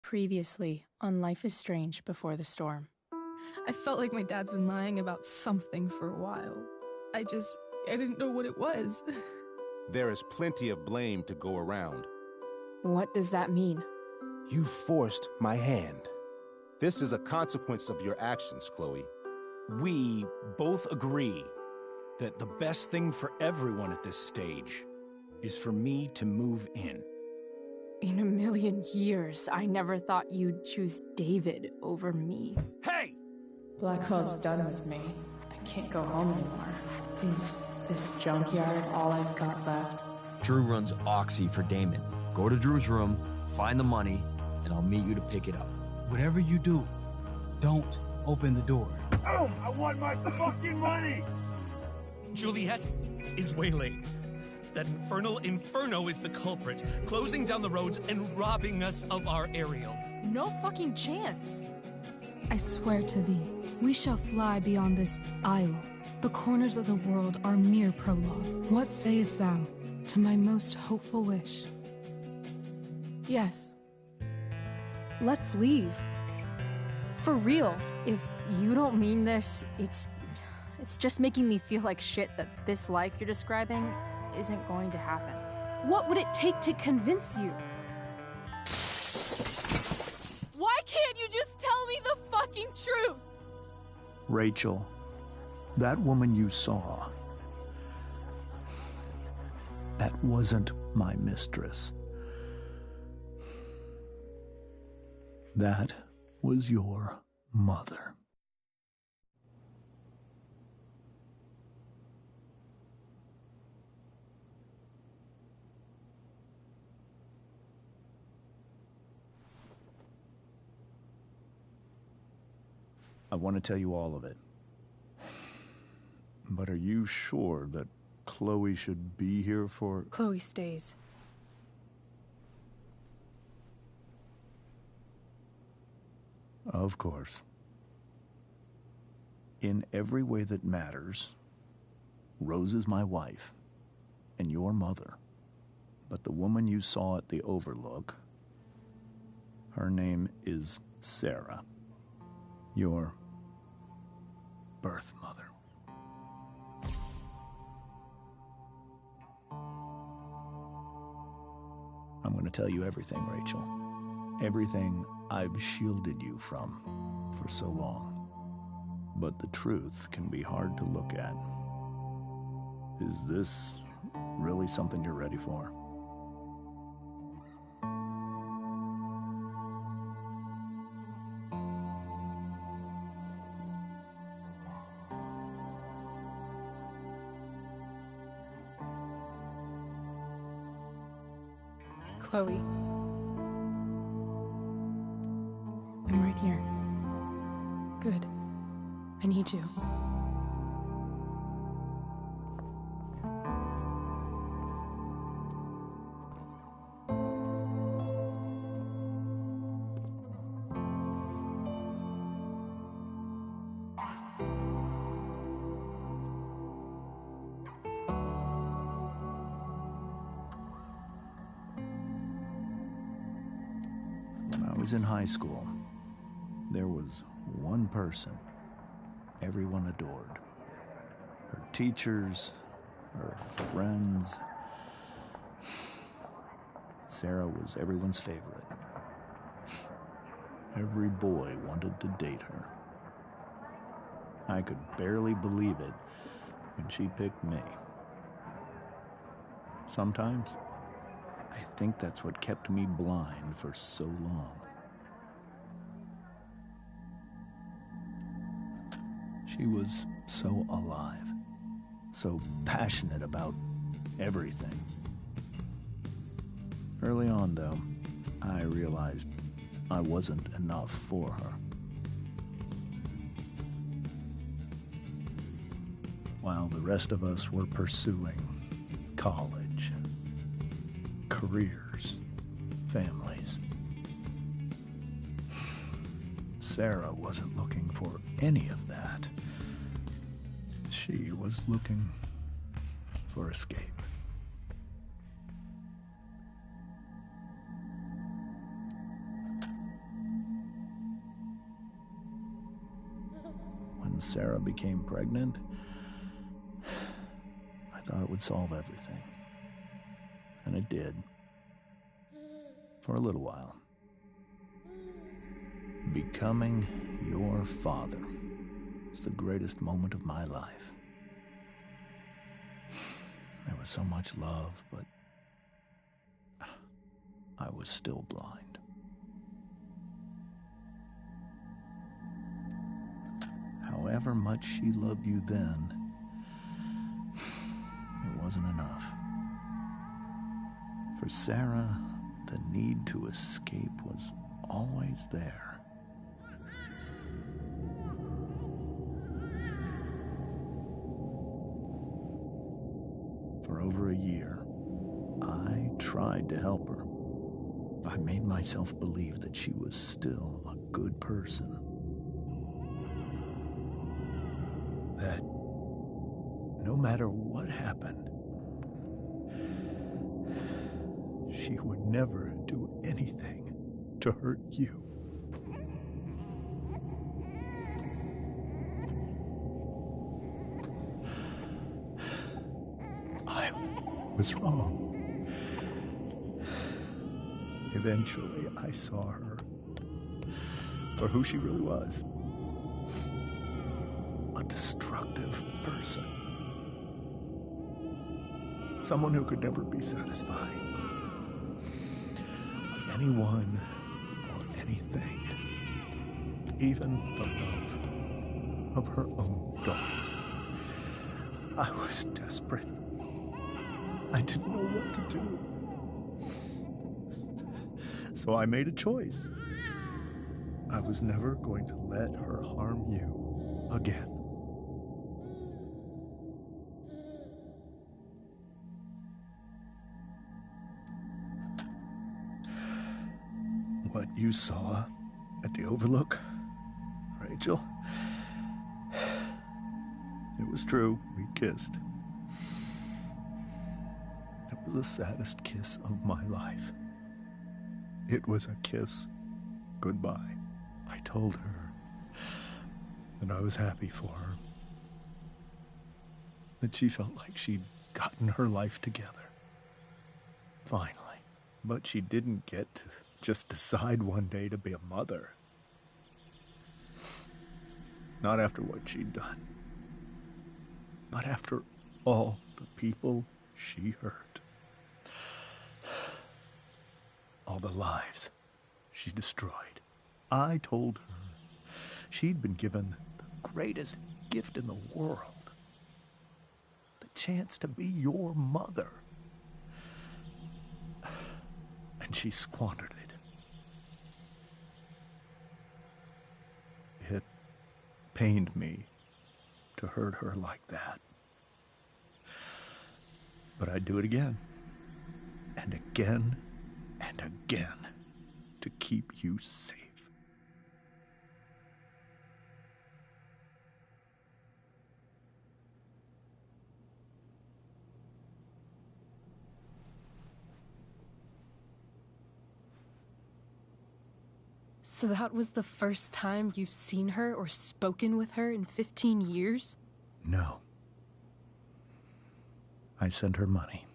Previously on Life is Strange Before the Storm. I felt like my dad's been lying about something for a while. I didn't know what it was. There is plenty of blame to go around. What does that mean? You forced my hand. This is a consequence of your actions, Chloe. We both agree that the best thing for everyone at this stage is for me to move in. In a million years, I never thought you'd choose David over me. Hey! Blackwell's done with me. I can't go home anymore. Is this junkyard all I've got left? Drew runs Oxy for Damon. Go to Drew's room, find the money, and I'll meet you to pick it up. Whatever you do, don't open the door. Oh, I want my fucking money! Juliet is waylaid. That infernal Inferno is the culprit, closing down the roads and robbing us of our Ariel. No fucking chance. I swear to thee, we shall fly beyond this isle. The corners of the world are mere prologue. What sayest thou to my most hopeful wish? Yes. Let's leave. For real. If you don't mean this, it's just making me feel like shit that this life you're describing isn't going to happen. What would it take to convince you? Why can't you just tell me the fucking truth? Rachel, that woman you saw, that wasn't my mistress. That was your mother. I want to tell you all of it. But are you sure that Chloe should be here for... Chloe stays. Of course. In every way that matters, Rose is my wife and your mother. But the woman you saw at the Overlook, her name is Sarah. Your birth mother. I'm going to tell you everything, Rachel. Everything I've shielded you from for so long. But the truth can be hard to look at. Is this really something you're ready for? Chloe. I'm right here. Good. I need you. When I was in high school, there was one person everyone adored. Her teachers, her friends. Sarah was everyone's favorite. Every boy wanted to date her. I could barely believe it when she picked me. Sometimes, I think that's what kept me blind for so long. She was so alive, so passionate about everything. Early on, though, I realized I wasn't enough for her. While the rest of us were pursuing college, careers, families, Sarah wasn't looking for any of that. She was looking for escape. when Sarah became pregnant, I thought it would solve everything. And it did. For a little while. Becoming your father was the greatest moment of my life. There was so much love, but I was still blind. However much she loved you then, it wasn't enough. For Sarah, the need to escape was always there. For over a year, I tried to help her. I made myself believe that she was still a good person. That no matter what happened, she would never do anything to hurt you. I was wrong. Eventually, I saw her for who she really was. A destructive person. Someone who could never be satisfied by anyone or anything. Even the love of her own daughter. I was desperate. I didn't know what to do. So I made a choice. I was never going to let her harm you again. What you saw at the Overlook, Rachel, it was true. We kissed. It was the saddest kiss of my life. It was a kiss goodbye. I told her that I was happy for her. That she felt like she'd gotten her life together. Finally. But she didn't get to just decide one day to be a mother. Not after what she'd done. Not after all the people she hurt. All the lives she destroyed. I told her she'd been given the greatest gift in the world. The chance to be your mother. And she squandered it. It pained me to hurt her like that. But I'd do it again. And again. And again, to keep you safe. So that was the first time you've seen her or spoken with her in 15 years? No. I sent her money.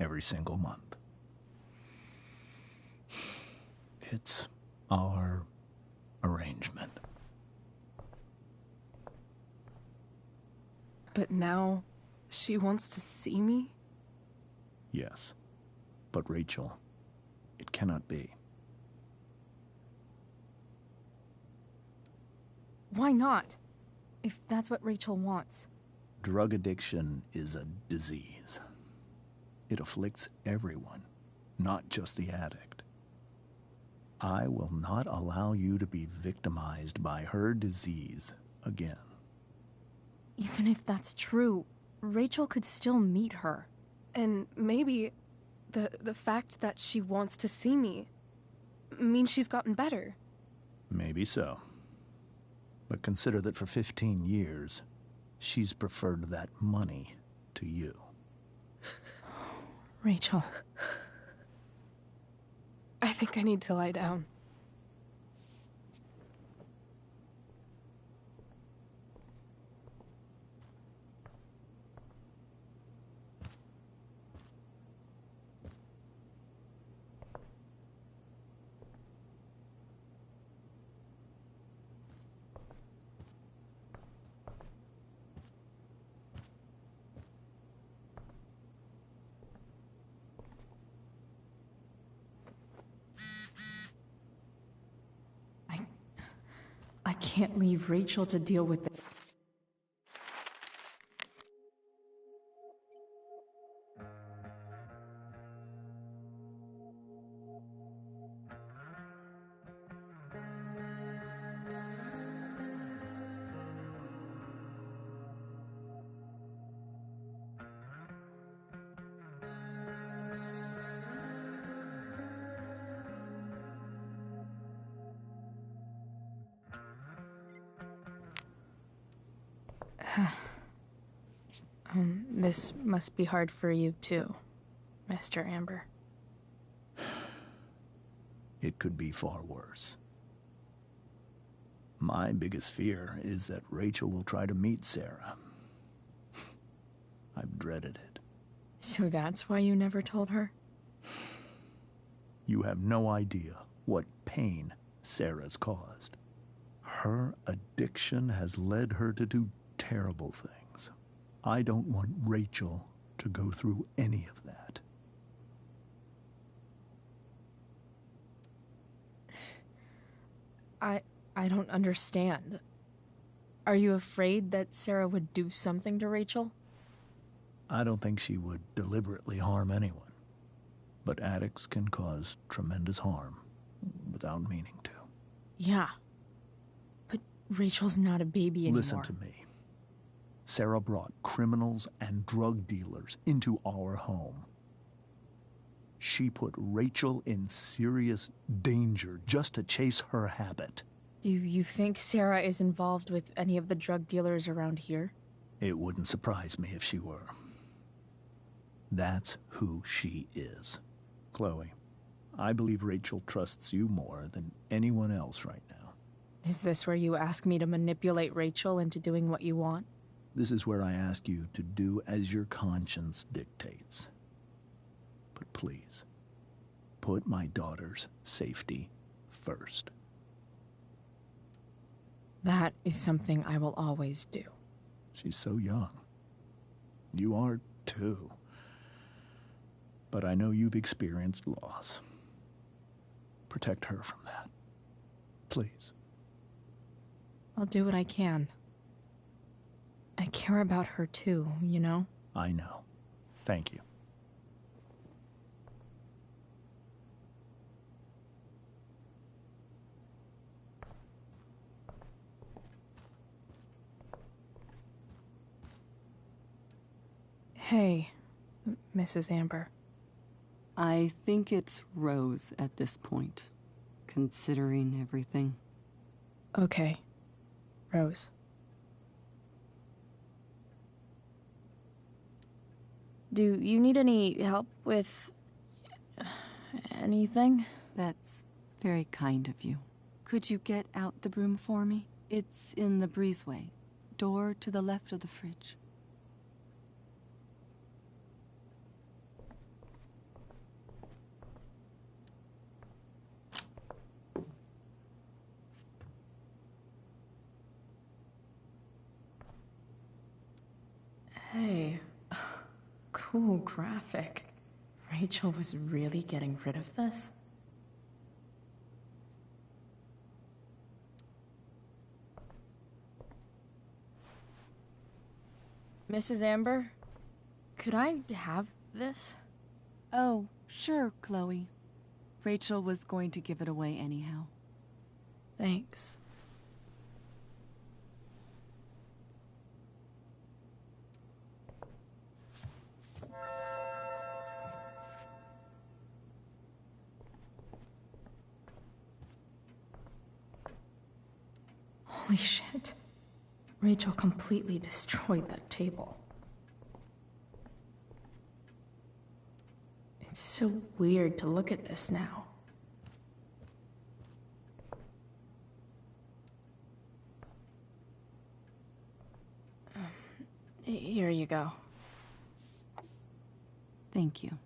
Every single month. It's our arrangement. But now, she wants to see me? Yes. But Rachel, it cannot be. Why not? If that's what Rachel wants. Drug addiction is a disease. It afflicts everyone, not just the addict. I will not allow you to be victimized by her disease again. Even if that's true, Rachel could still meet her. And maybe the fact that she wants to see me means she's gotten better. Maybe so. But consider that for 15 years, she's preferred that money to you. Rachel. I think I need to lie down. I can't leave Rachel to deal with it. This must be hard for you too, Mr. Amber. It could be far worse. My biggest fear is that Rachel will try to meet Sarah. I've dreaded it. So that's why you never told her? You have no idea what pain Sarah's caused. Her addiction has led her to do terrible things. I don't want Rachel to go through any of that. I don't understand. Are you afraid that Sarah would do something to Rachel? I don't think she would deliberately harm anyone. But addicts can cause tremendous harm without meaning to. Yeah. But Rachel's not a baby anymore. Listen to me. Sarah brought criminals and drug dealers into our home. She put Rachel in serious danger just to chase her habit. Do you think Sarah is involved with any of the drug dealers around here? It wouldn't surprise me if she were. That's who she is. Chloe, I believe Rachel trusts you more than anyone else right now. Is this where you ask me to manipulate Rachel into doing what you want? This is where I ask you to do as your conscience dictates. But please, put my daughter's safety first. That is something I will always do. She's so young. You are too. But I know you've experienced loss. Protect her from that. Please. I'll do what I can. I care about her too, you know? I know. Thank you. Hey, Mrs. Amber. I think it's Rose at this point, considering everything. Okay. Rose. Do you need any help with anything? That's very kind of you. Could you get out the broom for me? It's in the breezeway, door to the left of the fridge. Hey, cool graphic. Rachel was really getting rid of this? Mrs. Amber, could I have this? Oh, sure, Chloe. Rachel was going to give it away anyhow. Thanks. Holy shit. Rachel completely destroyed that table. It's so weird to look at this now. Here you go. Thank you.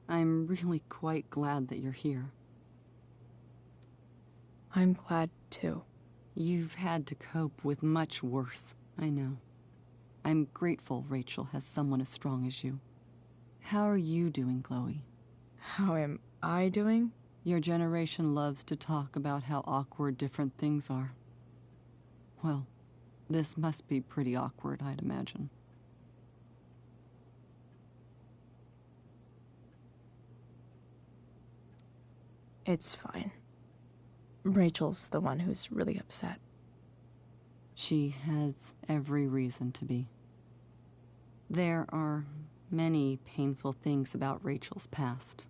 I'm really quite glad that you're here. I'm glad, too. You've had to cope with much worse, I know. I'm grateful Rachel has someone as strong as you. How are you doing, Chloe? How am I doing? Your generation loves to talk about how awkward different things are. Well, this must be pretty awkward, I'd imagine. It's fine. Rachel's the one who's really upset. She has every reason to be. There are many painful things about Rachel's past,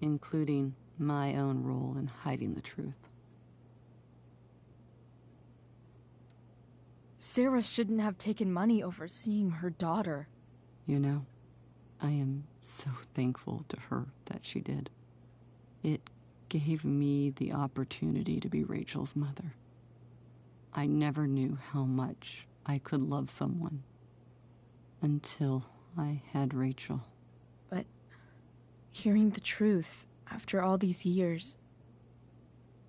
including my own role in hiding the truth. Sarah shouldn't have taken money over seeing her daughter. You know, I am so thankful to her that she did. It gave me the opportunity to be Rachel's mother. I never knew how much I could love someone until I had Rachel. But hearing the truth after all these years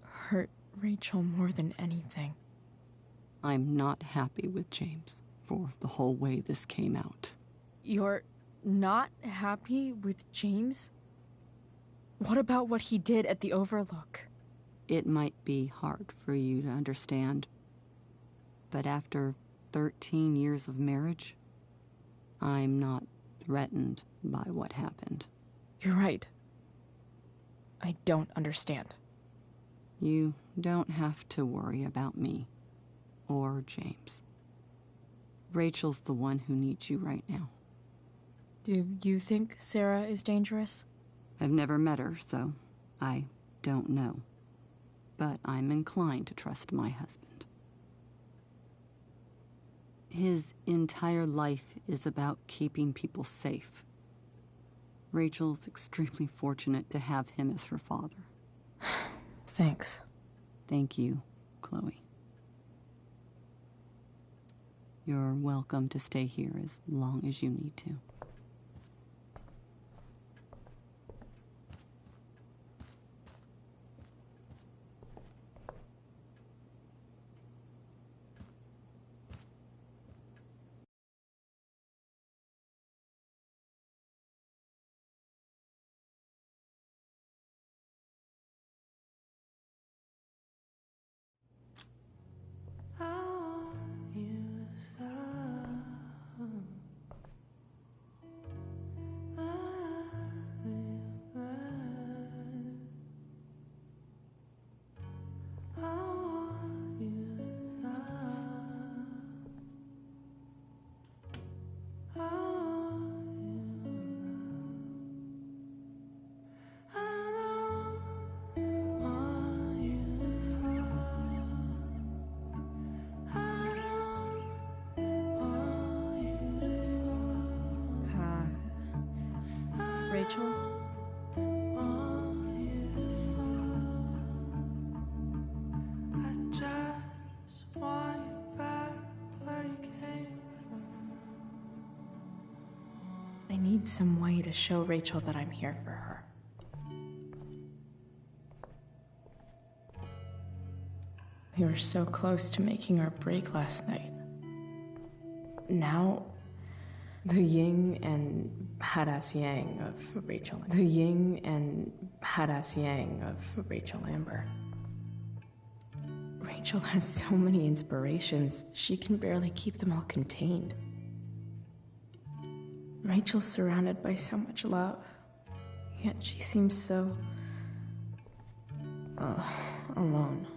hurt Rachel more than anything. I'm not happy with James for the whole way this came out. You're not happy with James? What about what he did at the Overlook? It might be hard for you to understand, but after 13 years of marriage, I'm not threatened by what happened. You're right. I don't understand. You don't have to worry about me or James. Rachel's the one who needs you right now. Do you think Sarah is dangerous? I've never met her, so I don't know. But I'm inclined to trust my husband. His entire life is about keeping people safe. Rachel's extremely fortunate to have him as her father. Thanks. Thank you, Chloe. You're welcome to stay here as long as you need to. Rachel? I need some way to show Rachel that I'm here for her. We were so close to making our break last night. Now, the yin and badass yang of Rachel. The yin and badass yang of Rachel Amber. Rachel has so many inspirations, she can barely keep them all contained. Rachel's surrounded by so much love, yet she seems so... alone.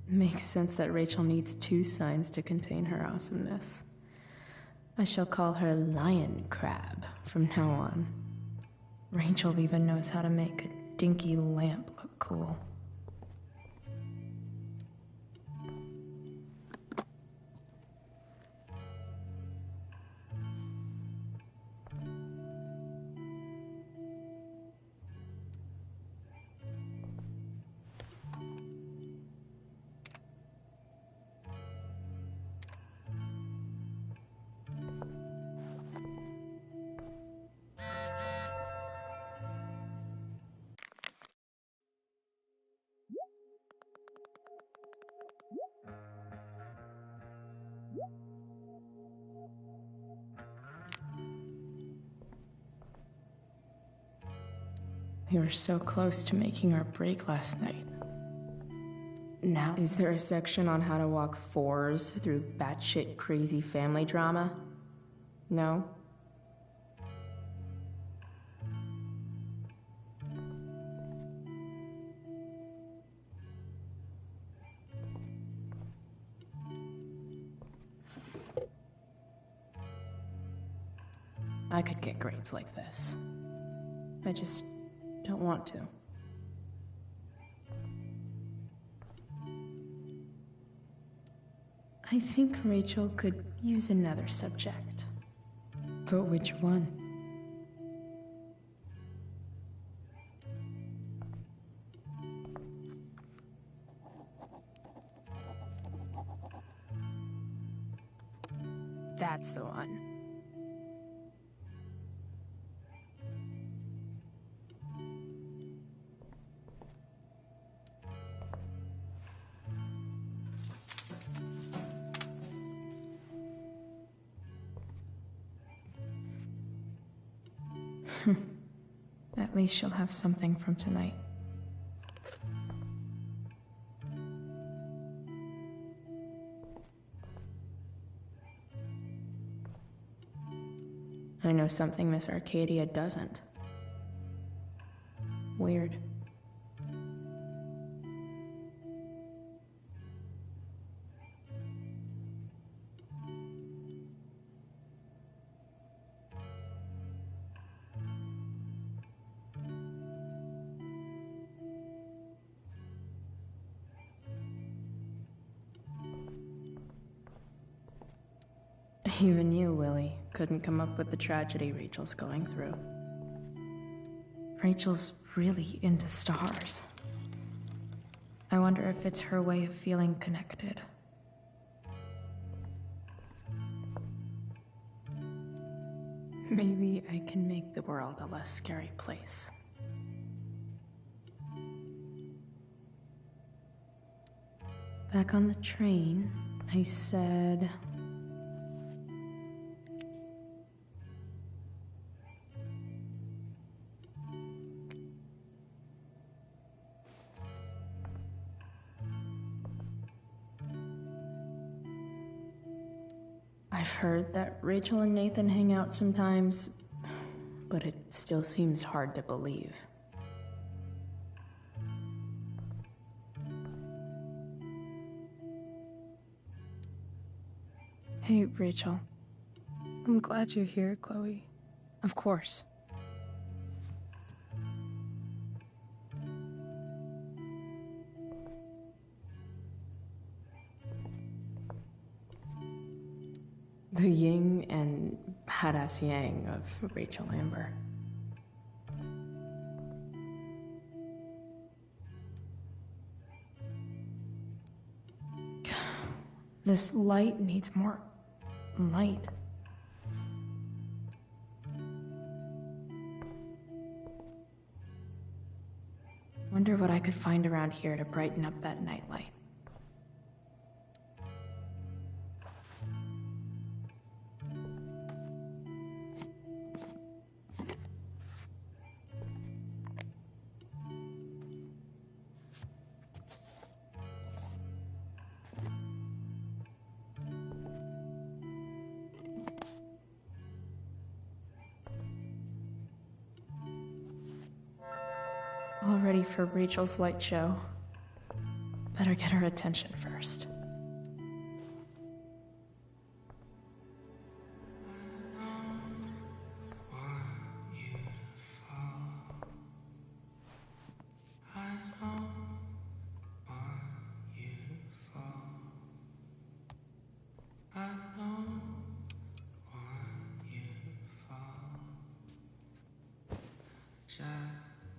Makes sense that Rachel needs two signs to contain her awesomeness. I shall call her Lion Crab from now on. Rachel even knows how to make a dinky lamp look cool. We were so close to making our break last night. Now, is there a section on how to walk fours through batshit crazy family drama? No? I could get grades like this. I just don't want to. I think Rachel could use another subject. But which one? That's the one. At least she'll have something from tonight. I know something Miss Arcadia doesn't. Weird. Even you, Willie, couldn't come up with the tragedy Rachel's going through. Rachel's really into stars. I wonder if it's her way of feeling connected. Maybe I can make the world a less scary place. Back on the train, I said... I've heard that Rachel and Nathan hang out sometimes, but it still seems hard to believe. Hey, Rachel. I'm glad you're here, Chloe. Of course. The yin and badass yang of Rachel Amber. This light needs more light. Wonder what I could find around here to brighten up that nightlight. All ready for Rachel's light show. Better get her attention first.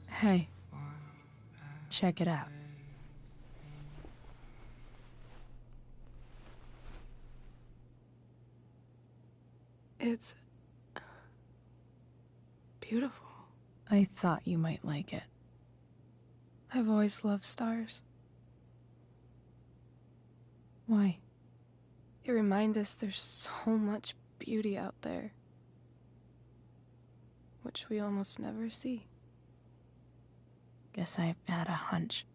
Hey. Check it out. It's beautiful. I thought you might like it. I've always loved stars. Why? They remind us there's so much beauty out there, which we almost never see. Guess I had a hunch.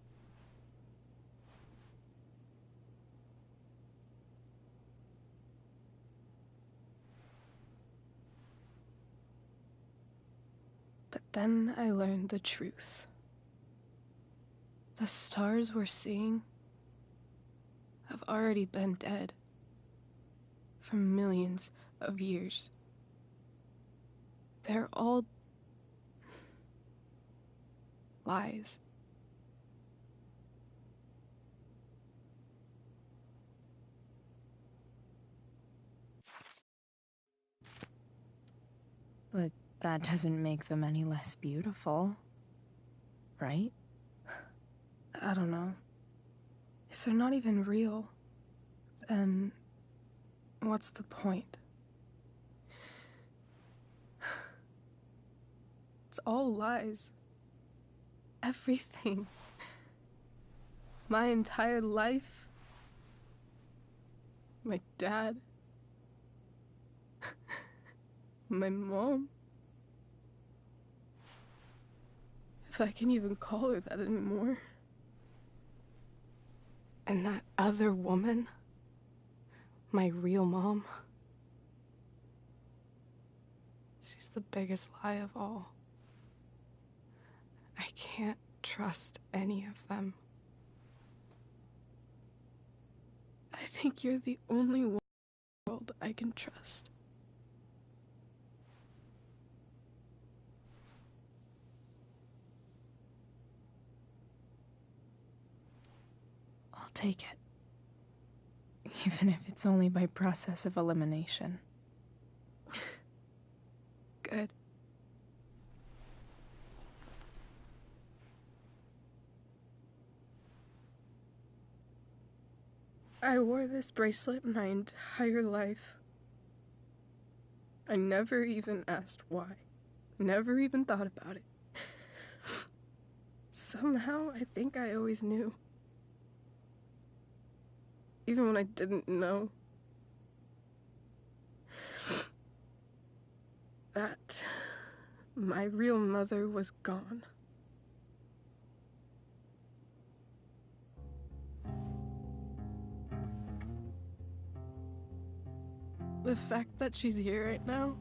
But then I learned the truth. The stars we're seeing have already been dead for millions of years. They're all lies. But that doesn't make them any less beautiful, right? I don't know. If they're not even real, then what's the point? It's all lies. Everything. My entire life. My dad. My mom. If I can even call her that anymore. And that other woman. My real mom. She's the biggest lie of all. I can't trust any of them. I think you're the only one in the world I can trust. I'll take it. Even if it's only by process of elimination. Good. I wore this bracelet my entire life. I never even asked why. Never even thought about it. Somehow, I think I always knew. Even when I didn't know. That my real mother was gone. The fact that she's here right now,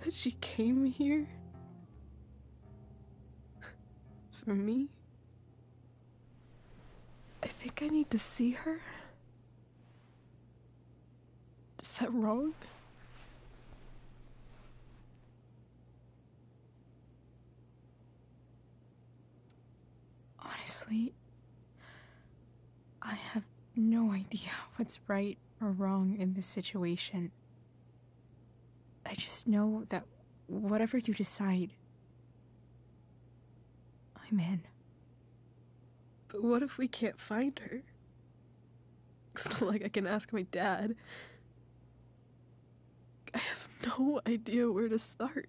that she came here for me, I think I need to see her. Is that wrong? Honestly, I have no idea what's right or wrong in this situation. I just know that whatever you decide, I'm in. But what if we can't find her? It's not like I can ask my dad. I have no idea where to start.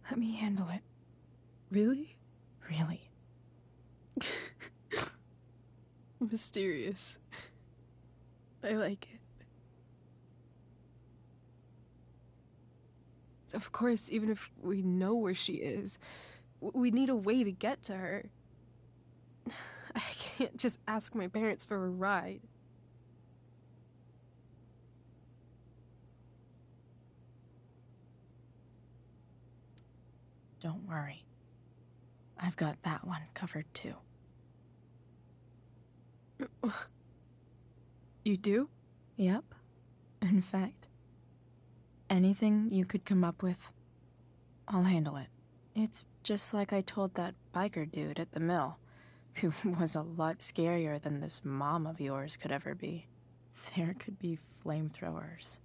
Let me handle it. Really? Really. Mysterious. I like it. Of course, even if we know where she is, we need a way to get to her. I can't just ask my parents for a ride. Don't worry. I've got that one covered too. You do? Yep. In fact, anything you could come up with, I'll handle it. It's just like I told that biker dude at the mill, who was a lot scarier than this mom of yours could ever be. There could be flamethrowers,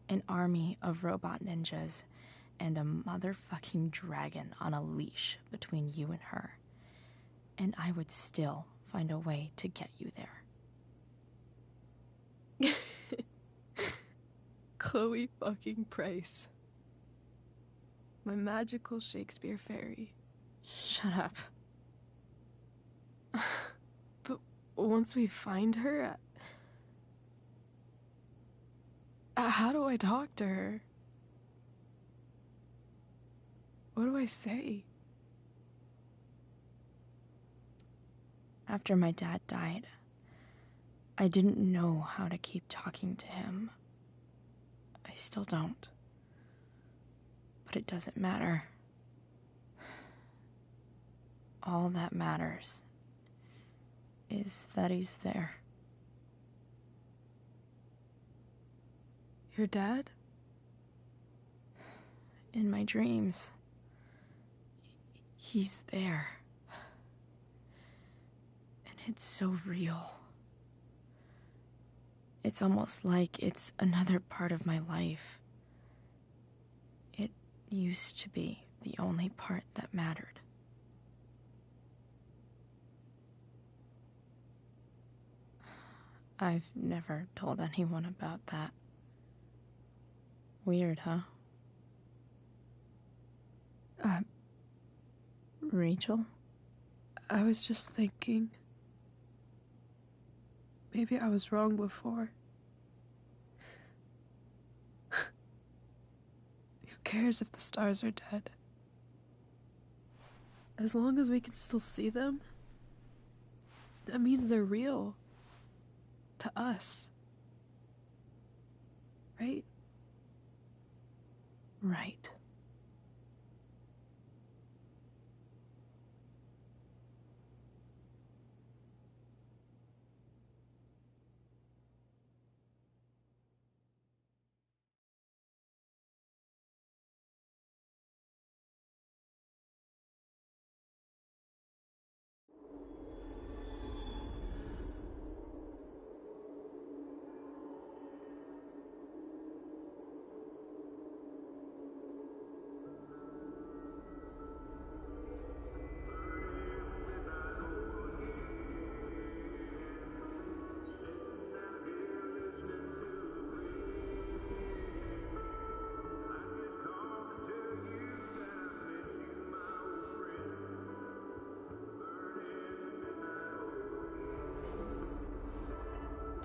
an army of robot ninjas, and a motherfucking dragon on a leash between you and her. And I would still find a way to get you there. Chloe fucking Price. my magical Shakespeare fairy. Shut up. But once we find her, how do I talk to her? What do I say? After my dad died, I didn't know how to keep talking to him. I still don't. But it doesn't matter. All that matters is that he's there. Your dad? In my dreams. He's there. And it's so real. It's almost like it's another part of my life. It used to be the only part that mattered. I've never told anyone about that. Weird, huh? Rachel? I was just thinking. Maybe I was wrong before. Who cares if the stars are dead? As long as we can still see them, that means they're real. To us. Right? Right.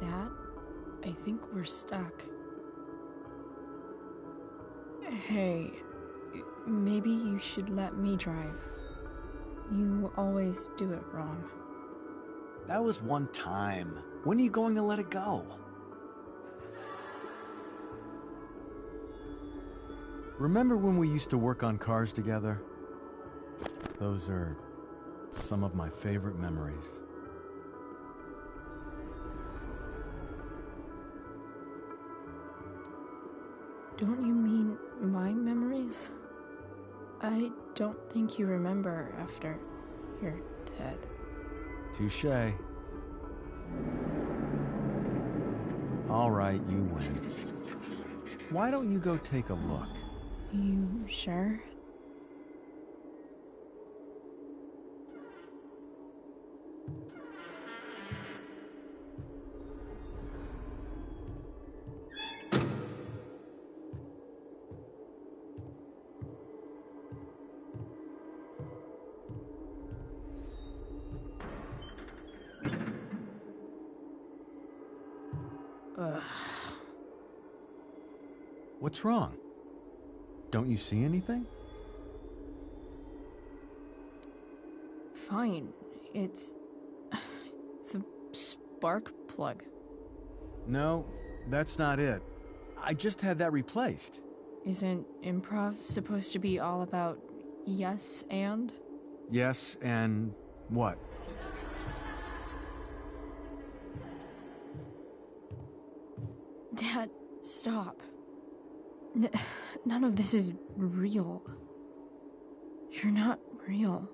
Dad, I think we're stuck. Hey, maybe you should let me drive. You always do it wrong. That was one time. When are you going to let it go? Remember when we used to work on cars together? Those are some of my favorite memories. Don't you mean my memories? I don't think you remember after you're dead. Touché. All right, you win. Why don't you go take a look? You sure? What's wrong? Don't you see anything? Fine. It's the spark plug. No, that's not it. I just had that replaced. Isn't improv supposed to be all about yes and? Yes, and what? Dad, stop. None of this is real. You're not real.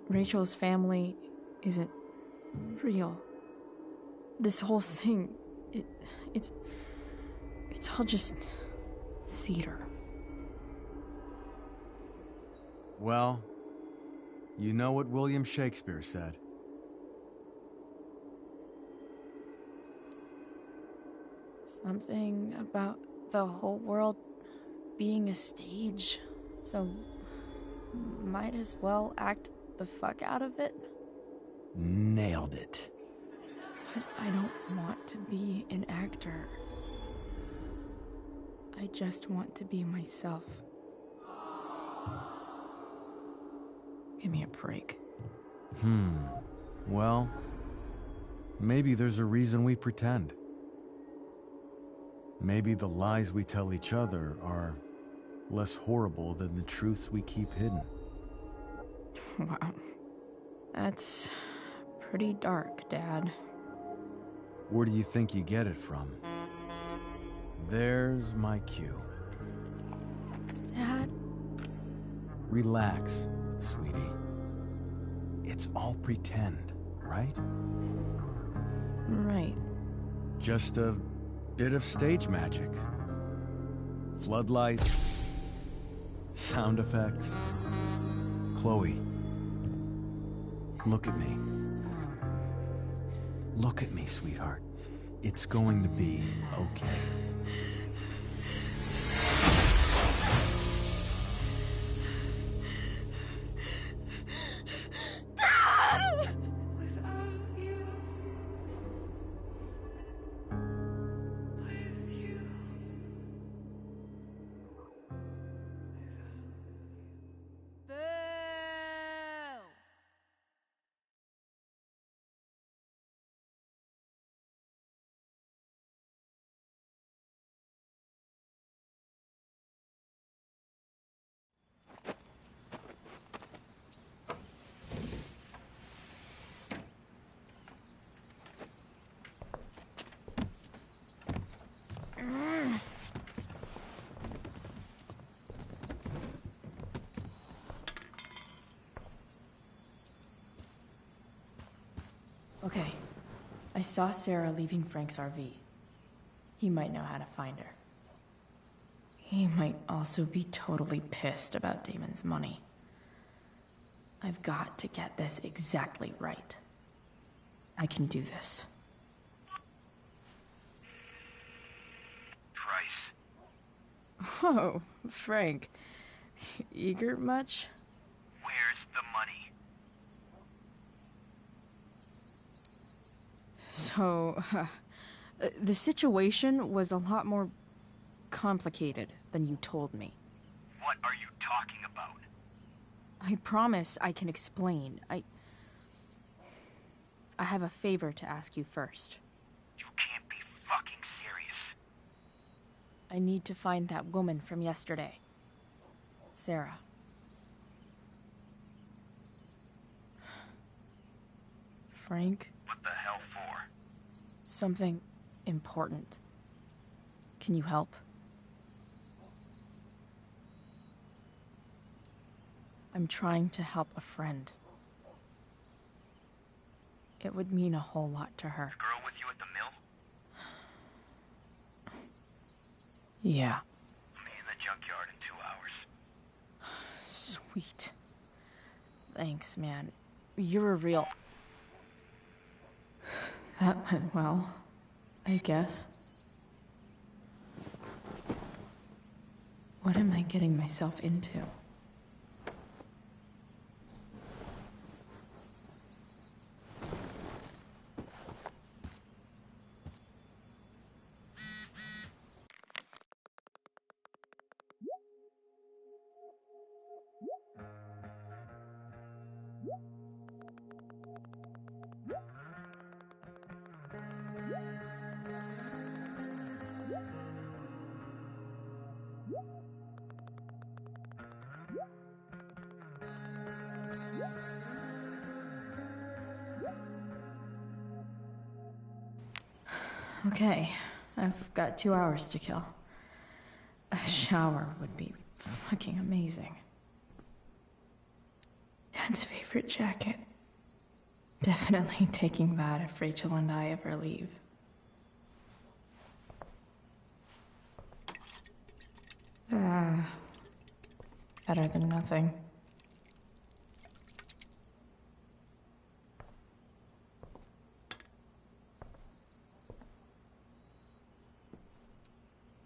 Rachel's family isn't real. This whole thing, it's all just theater. Well, you know what William Shakespeare said. Something about the whole world being a stage, so might as well act the fuck out of it. Nailed it. But I don't want to be an actor. I just want to be myself. Give me a break. Well, maybe there's a reason we pretend. Maybe the lies we tell each other are less horrible than the truths we keep hidden. Wow. That's pretty dark, Dad. Where do you think you get it from? There's my cue. Dad? Relax, sweetie. It's all pretend, right? Right. Just a bit of stage magic. Floodlights, sound effects. Chloe, look at me. Look at me, sweetheart. It's going to be okay. Dad! Okay. I saw Sarah leaving Frank's RV. He might know how to find her. He might also be totally pissed about Damon's money. I've got to get this exactly right. I can do this. Price. Oh, Frank. Eager much? Where's the money? So, the situation was a lot more complicated than you told me. What are you talking about? I promise I can explain. I have a favor to ask you first. You can't be fucking serious. I need to find that woman from yesterday. Sarah. Frank? What the hell for? Something important. Can you help? I'm trying to help a friend. It would mean a whole lot to her. The girl with you at the mill? Yeah. Me in the junkyard in 2 hours. Sweet. Thanks, man. You're a real... That went well, I guess. What am I getting myself into? Okay, I've got 2 hours to kill. A shower would be fucking amazing. Dad's favorite jacket. Definitely taking that if Rachel and I ever leave. Better than nothing.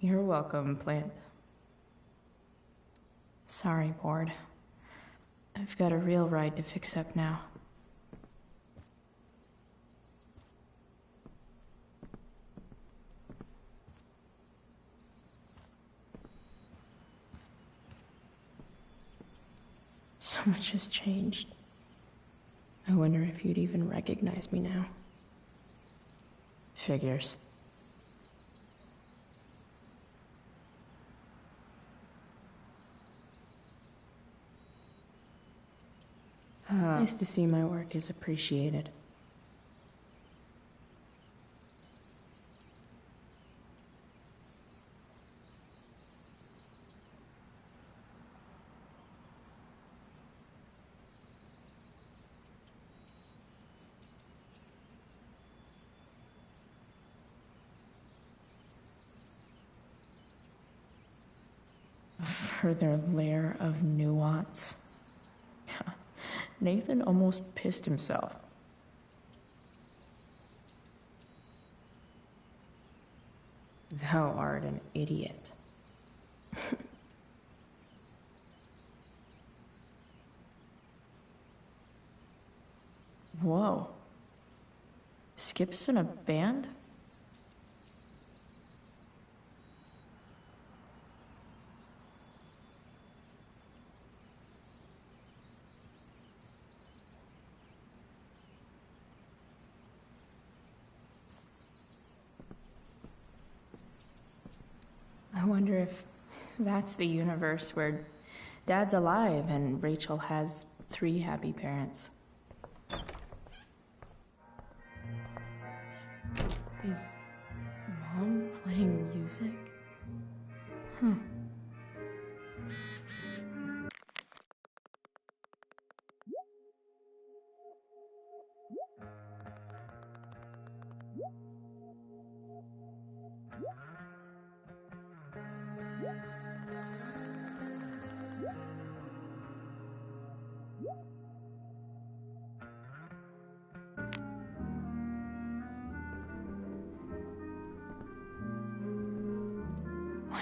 You're welcome, plant. Sorry, bored. I've got a real ride to fix up now. So much has changed. I wonder if you'd even recognize me now. Figures. Nice to see my work is appreciated. A further layer of nuance. Nathan almost pissed himself. Thou art an idiot. Whoa. Skip's in a band? I wonder if that's the universe where Dad's alive and Rachel has 3 happy parents. Is Mom playing music? Huh.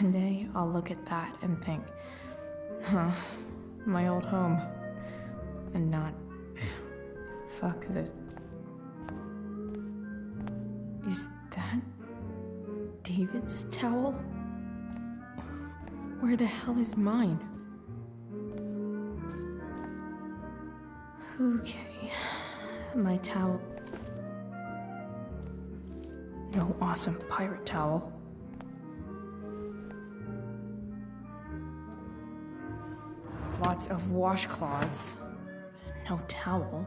One day, I'll look at that and think, huh, my old home. And not, fuck this. Is that David's towel? Where the hell is mine? Okay, my towel. No awesome pirate towel. Lots of washcloths. No towel.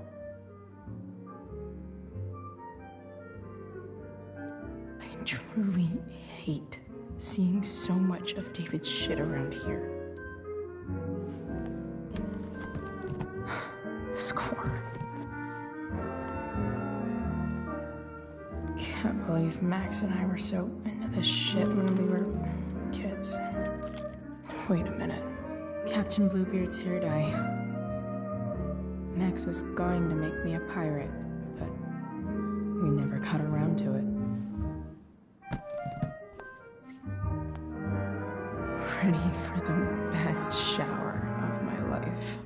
I truly hate seeing so much of David's shit around here. Score. Can't believe Max and I were so into this shit when we were kids. Wait a minute. Captain Bluebeard's hair dye. Max was going to make me a pirate, but we never got around to it. Ready for the best shower of my life.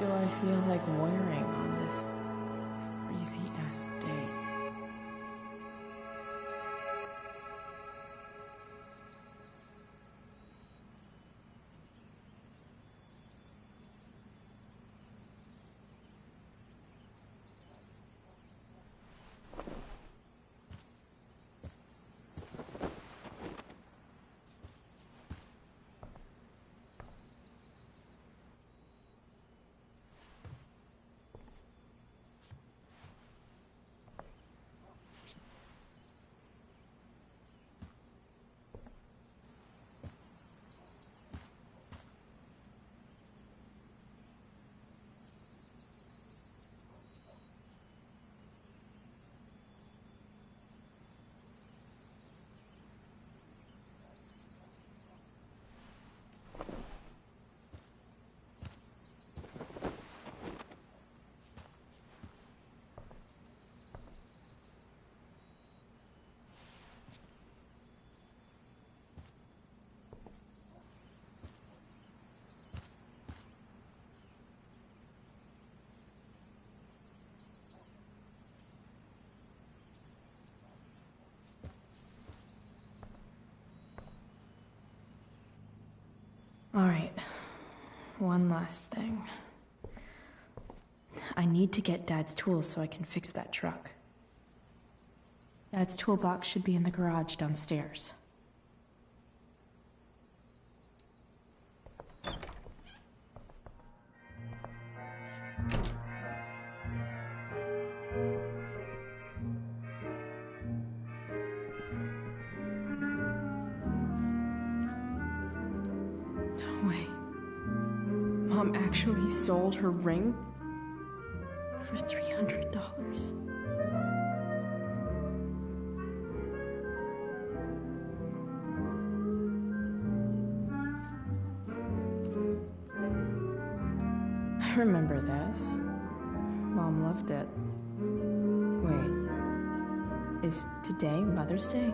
do I feel like wearing on this crazy-ass day? All right, one last thing. I need to get Dad's tools so I can fix that truck. Dad's toolbox should be in the garage downstairs. No way. Mom actually sold her ring for $300. I remember this. Mom loved it. Wait, is today Mother's Day?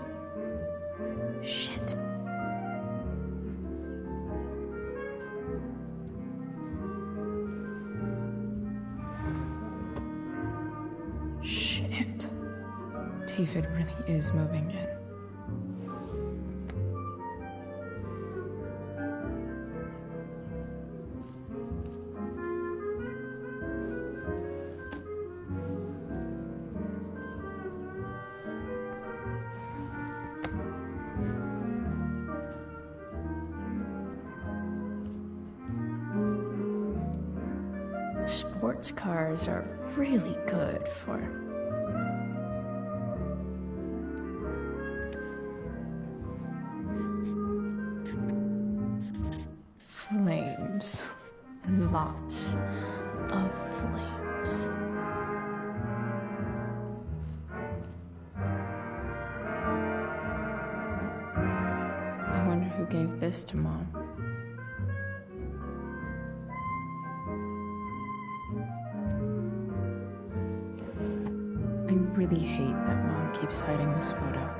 Shit. Shit. David really is moving in. Sports cars are really good for flames. Lots of flames. I wonder who gave this to Mom. I really hate that Mom keeps hiding this photo.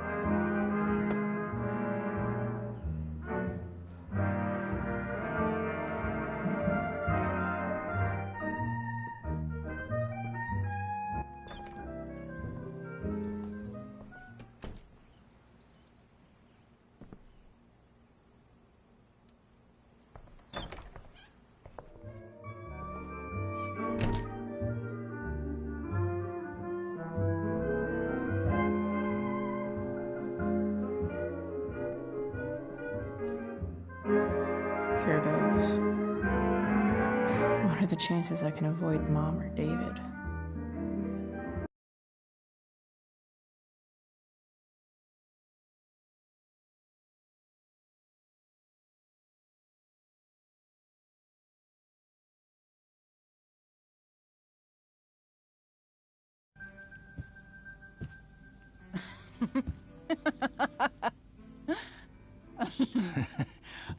Here goes. What are the chances I can avoid Mom or David?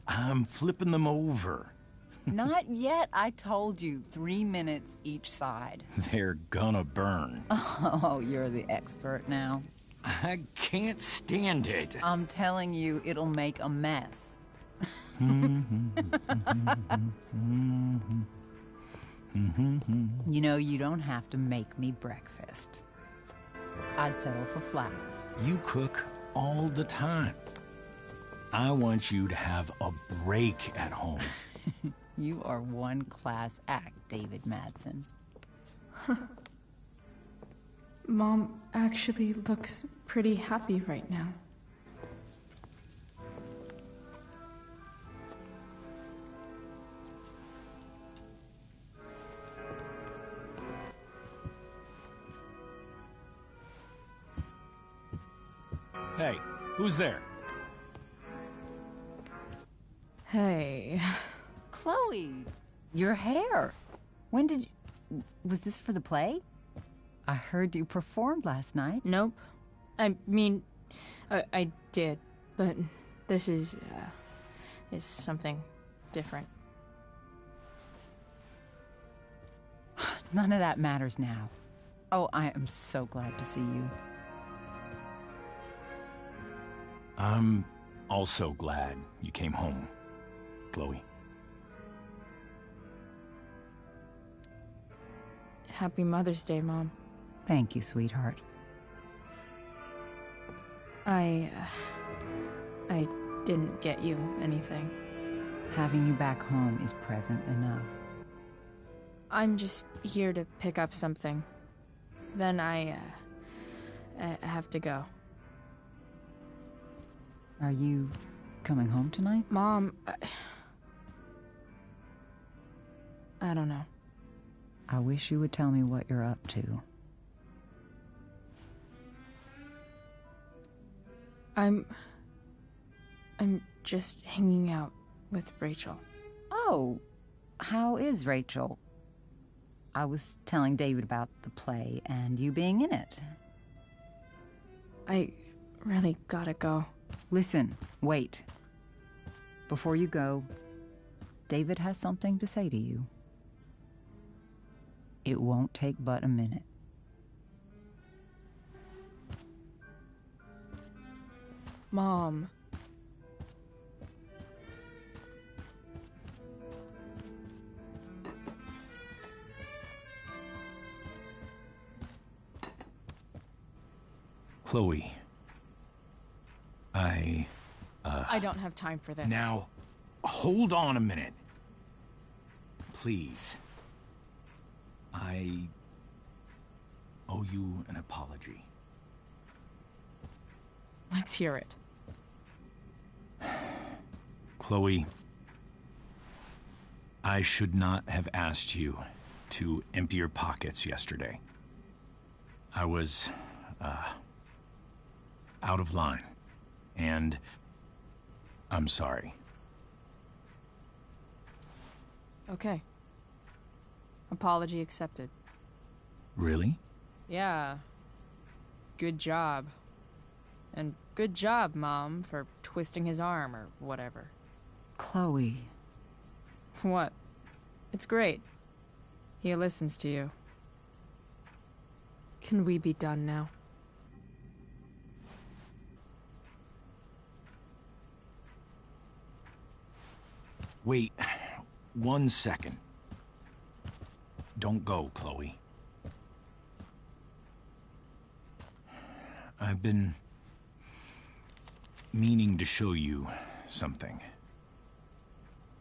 I'm flipping them over. Not yet. I told you, 3 minutes each side. They're gonna burn. Oh, you're the expert now. I can't stand it. I'm telling you, it'll make a mess. You know, you don't have to make me breakfast. I'd settle for flowers. You cook all the time. I want you to have a break at home. You are one class act, David Madsen. Mom actually looks pretty happy right now. Hey, who's there? Hey. Chloe, your hair. When did you... Was this for the play? I heard you performed last night. Nope. I mean, I did, but this is something different. None of that matters now. Oh, I am so glad to see you. I'm also glad you came home, Chloe. Happy Mother's Day, Mom. Thank you, sweetheart. I didn't get you anything. Having you back home is present enough. I'm just here to pick up something. Then I have to go. Are you coming home tonight? Mom, I don't know. I wish you would tell me what you're up to. I'm just hanging out with Rachel. Oh, how is Rachel? I was telling David about the play and you being in it. I really gotta go. Listen, wait. Before you go, David has something to say to you. It won't take but a minute. Mom. Chloe. I don't have time for this. Now, hold on a minute. Please. I owe you an apology. Let's hear it. Chloe, I should not have asked you to empty your pockets yesterday. I was, out of line, and I'm sorry. Okay. Apology accepted. Really? Yeah. Good job. And good job, Mom, for twisting his arm or whatever. Chloe. What? It's great. He listens to you. Can we be done now? Wait 1 second. Don't go, Chloe. I've been meaning to show you something.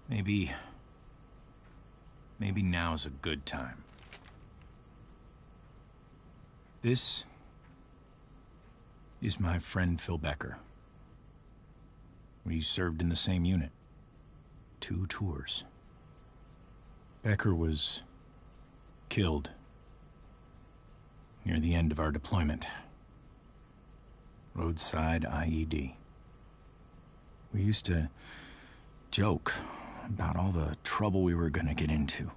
Maybe now's a good time. This is my friend Phil Becker. We served in the same unit. 2 tours. Becker was killed near the end of our deployment. Roadside IED. We used to joke about all the trouble we were gonna get into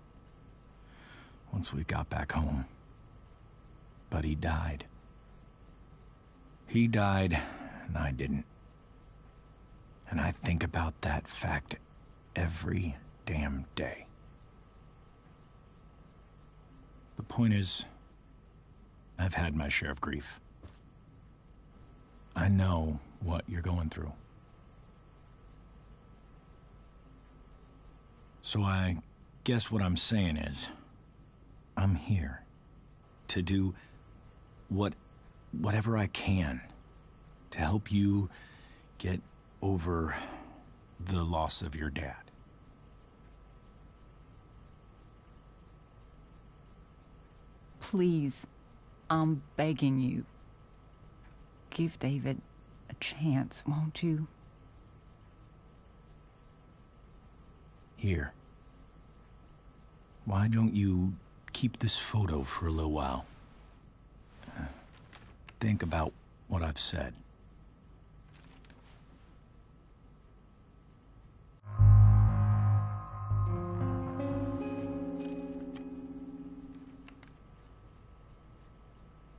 once we got back home. But he died. He died, and I didn't. And I think about that fact every damn day. The point is, I've had my share of grief. I know what you're going through. So I guess what I'm saying is, I'm here to do whatever I can to help you get over the loss of your dad. Please, I'm begging you. Give David a chance, won't you? Here. Why don't you keep this photo for a little while? Think about what I've said.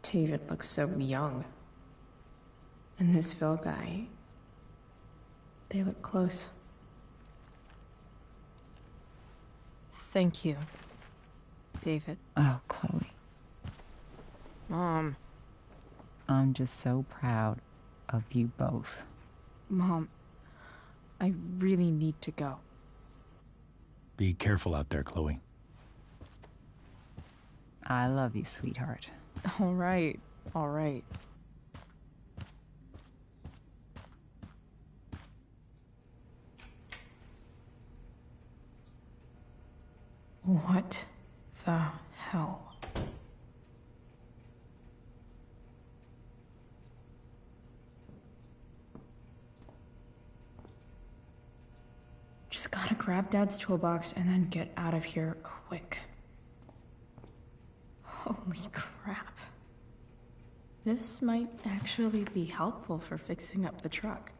David looks so young. And this Phil guy, they look close. Thank you, David. Oh, Chloe. Mom. I'm just so proud of you both. Mom, I really need to go. Be careful out there, Chloe. I love you, sweetheart. All right, all right. What the hell? Just gotta grab Dad's toolbox and then get out of here quick. Holy crap. This might actually be helpful for fixing up the truck.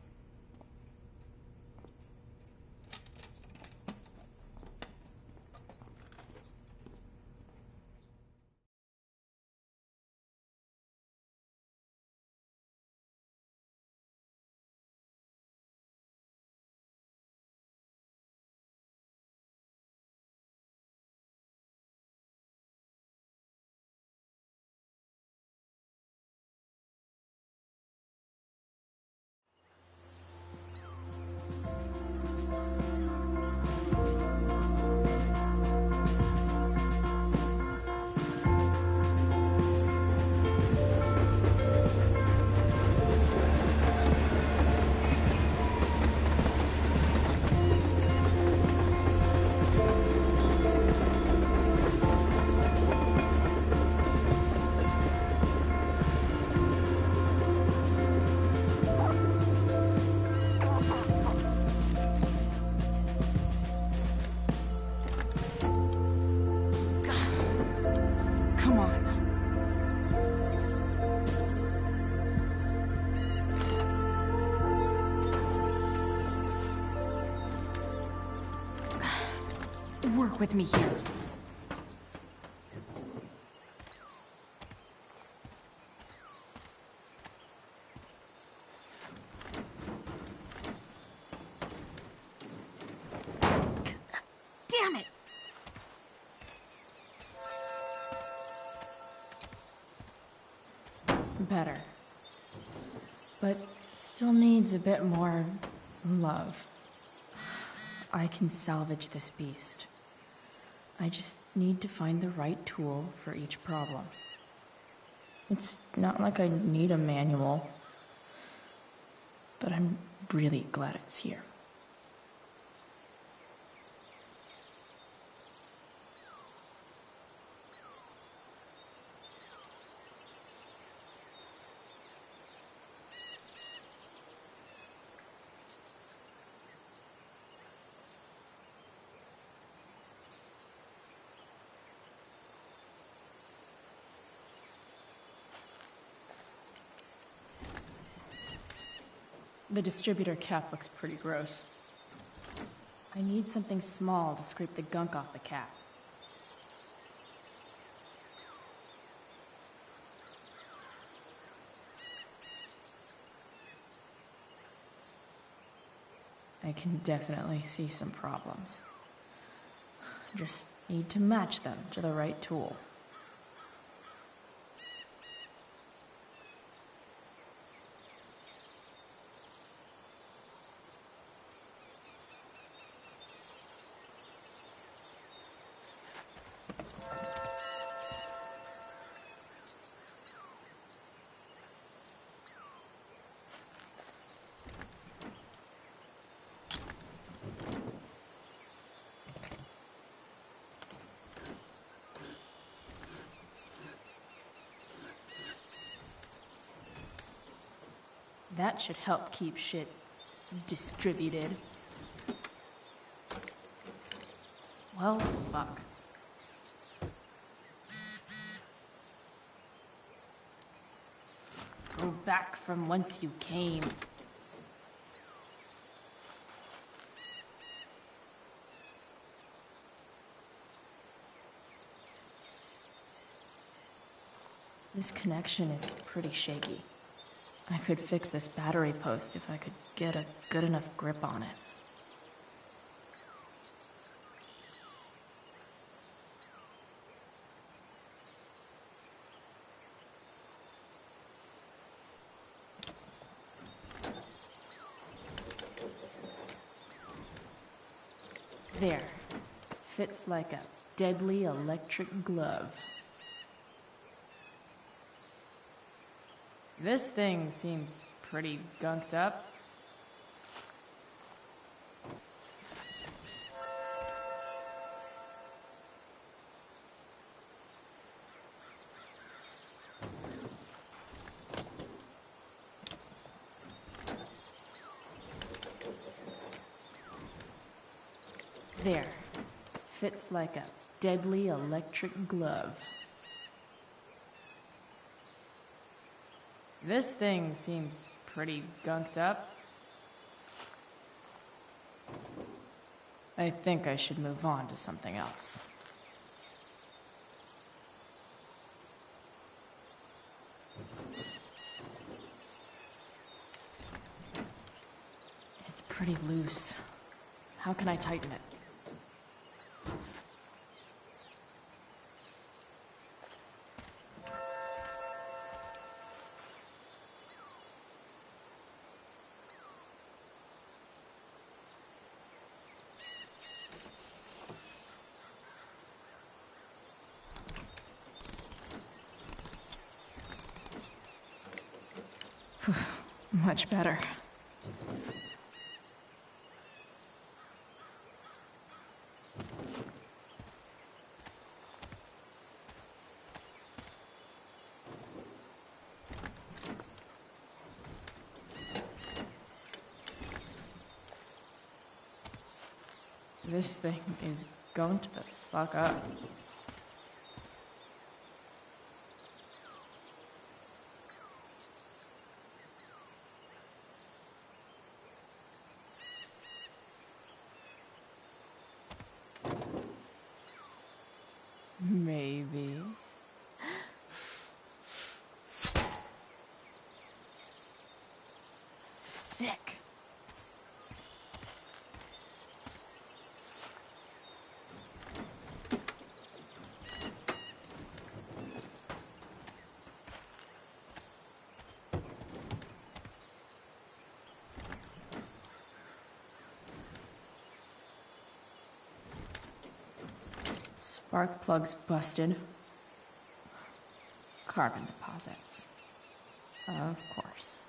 Come on. Work with me here. Damn it! Better. But still needs a bit more love. I can salvage this beast. I just need to find the right tool for each problem. It's not like I need a manual, but I'm really glad it's here. The distributor cap looks pretty gross. I need something small to scrape the gunk off the cap. I can definitely see some problems. Just need to match them to the right tool. That should help keep shit distributed. Well, fuck. Go back from whence you came. This connection is pretty shaky. I could fix this battery post if I could get a good enough grip on it. There. Fits like a deadly electric glove. This thing seems pretty gunked up. There. Fits like a deadly electric glove. This thing seems pretty gunked up. I think I should move on to something else. It's pretty loose. How can I tighten it? Much better. This thing is gunked the fuck up. Maybe. Sick. Spark plugs busted. Carbon deposits. Of course.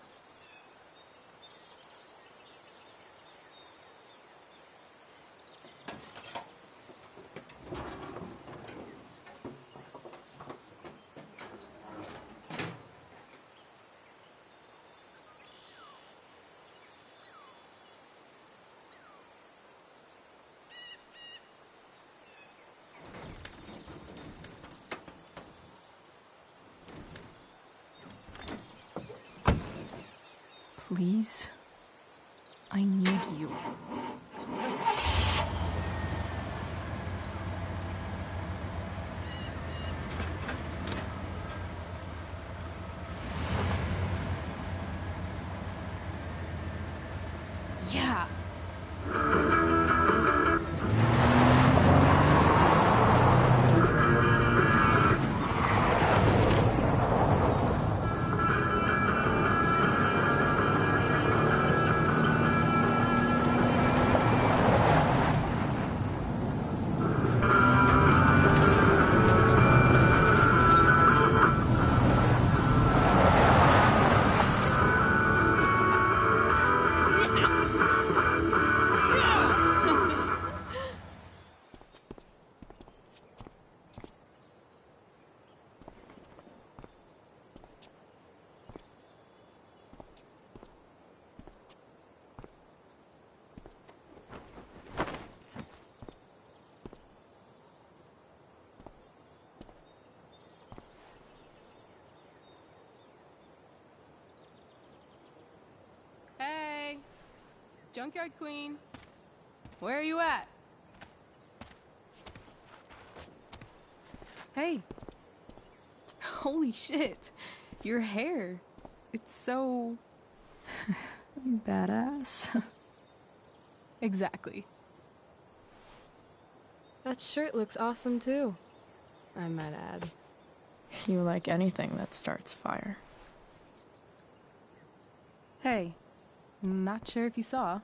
Please, I need you. Yeah. Junkyard Queen, where are you at? Hey. Holy shit. Your hair. It's so... Badass. Exactly. That shirt looks awesome too, I might add. You like anything that starts fire. Hey, not sure if you saw,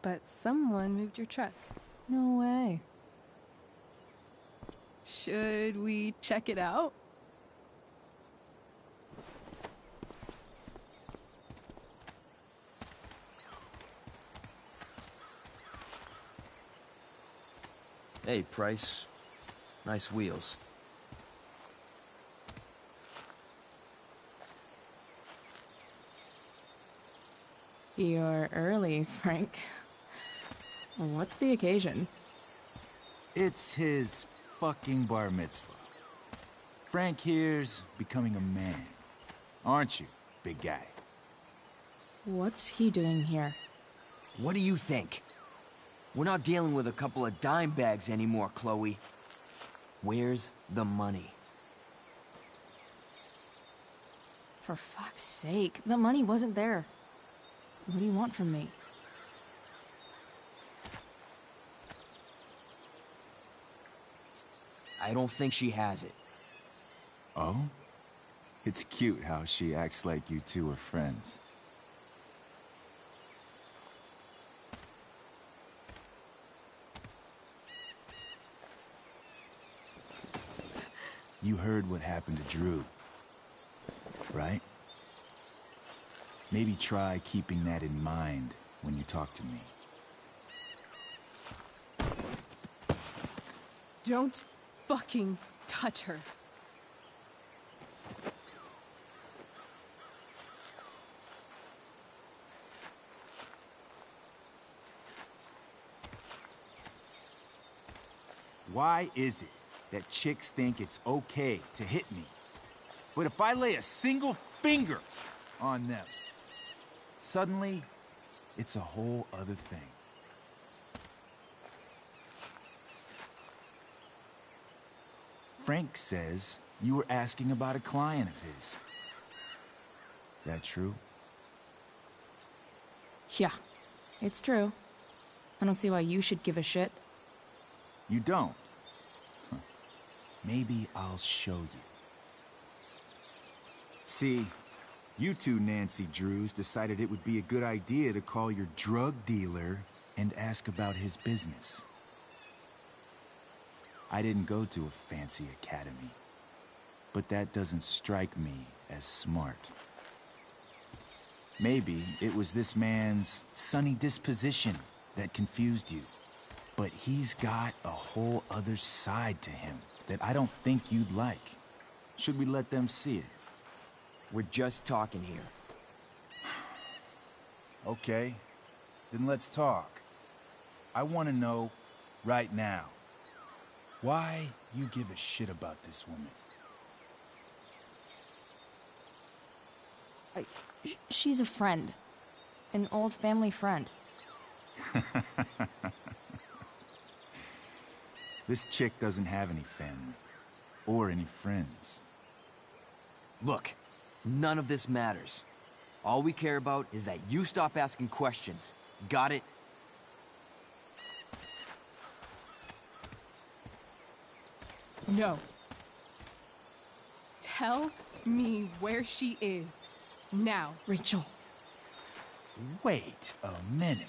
but someone moved your truck. No way. Should we check it out? Hey, Price. Nice wheels. You're early, Frank. What's the occasion? It's his fucking bar mitzvah. Frank here's becoming a man. Aren't you, big guy? What's he doing here? What do you think? We're not dealing with a couple of dime bags anymore, Chloe. Where's the money? For fuck's sake, the money wasn't there. What do you want from me? I don't think she has it. Oh? It's cute how she acts like you two are friends. You heard what happened to Drew, right? Maybe try keeping that in mind when you talk to me. Don't fucking touch her. Why is it that chicks think it's okay to hit me? But if I lay a single finger on them, suddenly, it's a whole other thing. Frank says you were asking about a client of his. That true? Yeah, it's true. I don't see why you should give a shit. You don't? Huh. Maybe I'll show you. See, you two Nancy Drews decided it would be a good idea to call your drug dealer and ask about his business. I didn't go to a fancy academy, but that doesn't strike me as smart. Maybe it was this man's sunny disposition that confused you, but he's got a whole other side to him that I don't think you'd like. Should we let them see it? We're just talking here. Okay, then let's talk. I want to know right now why you give a shit about this woman. She's a friend. An old family friend. This chick doesn't have any family. Or any friends. Look, none of this matters. All we care about is that you stop asking questions. Got it? No. Tell me where she is. Now. Rachel. Wait a minute.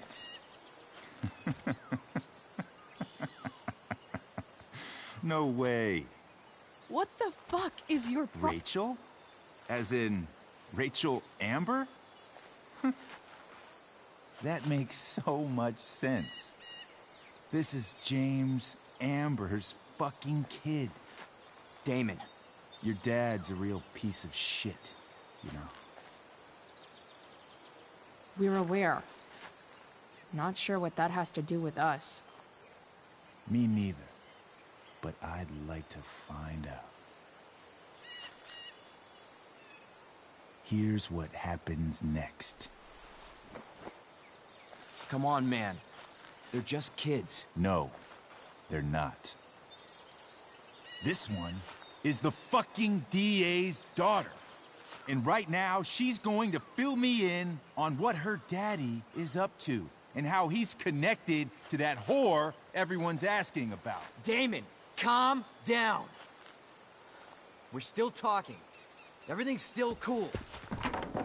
No way. What the fuck is your Rachel? As in, Rachel Amber? That makes so much sense. This is James Amber's fucking kid. Damon. Your dad's a real piece of shit, you know. We're aware. Not sure what that has to do with us. Me neither. But I'd like to find out. Here's what happens next. Come on, man. They're just kids. No, they're not. This one is the fucking DA's daughter. And right now, she's going to fill me in on what her daddy is up to and how he's connected to that whore everyone's asking about. Damon, calm down. We're still talking. Everything's still cool.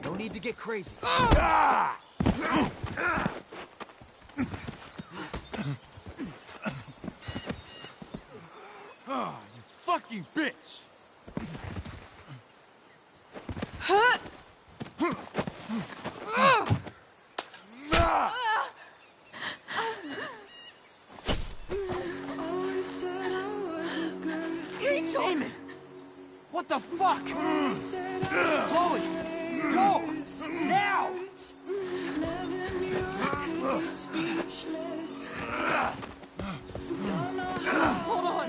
No need to get crazy. Ah! Oh, you fucking bitch! Huh? Rachel! Damon! What the fuck? Chloe! Go! Now! Hold on!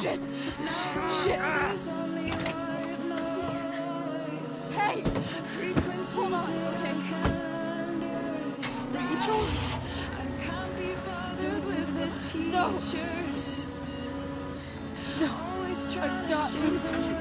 Shit! Shit! Hey! Hold on, okay? Rachel? No! No! I'm not losing you.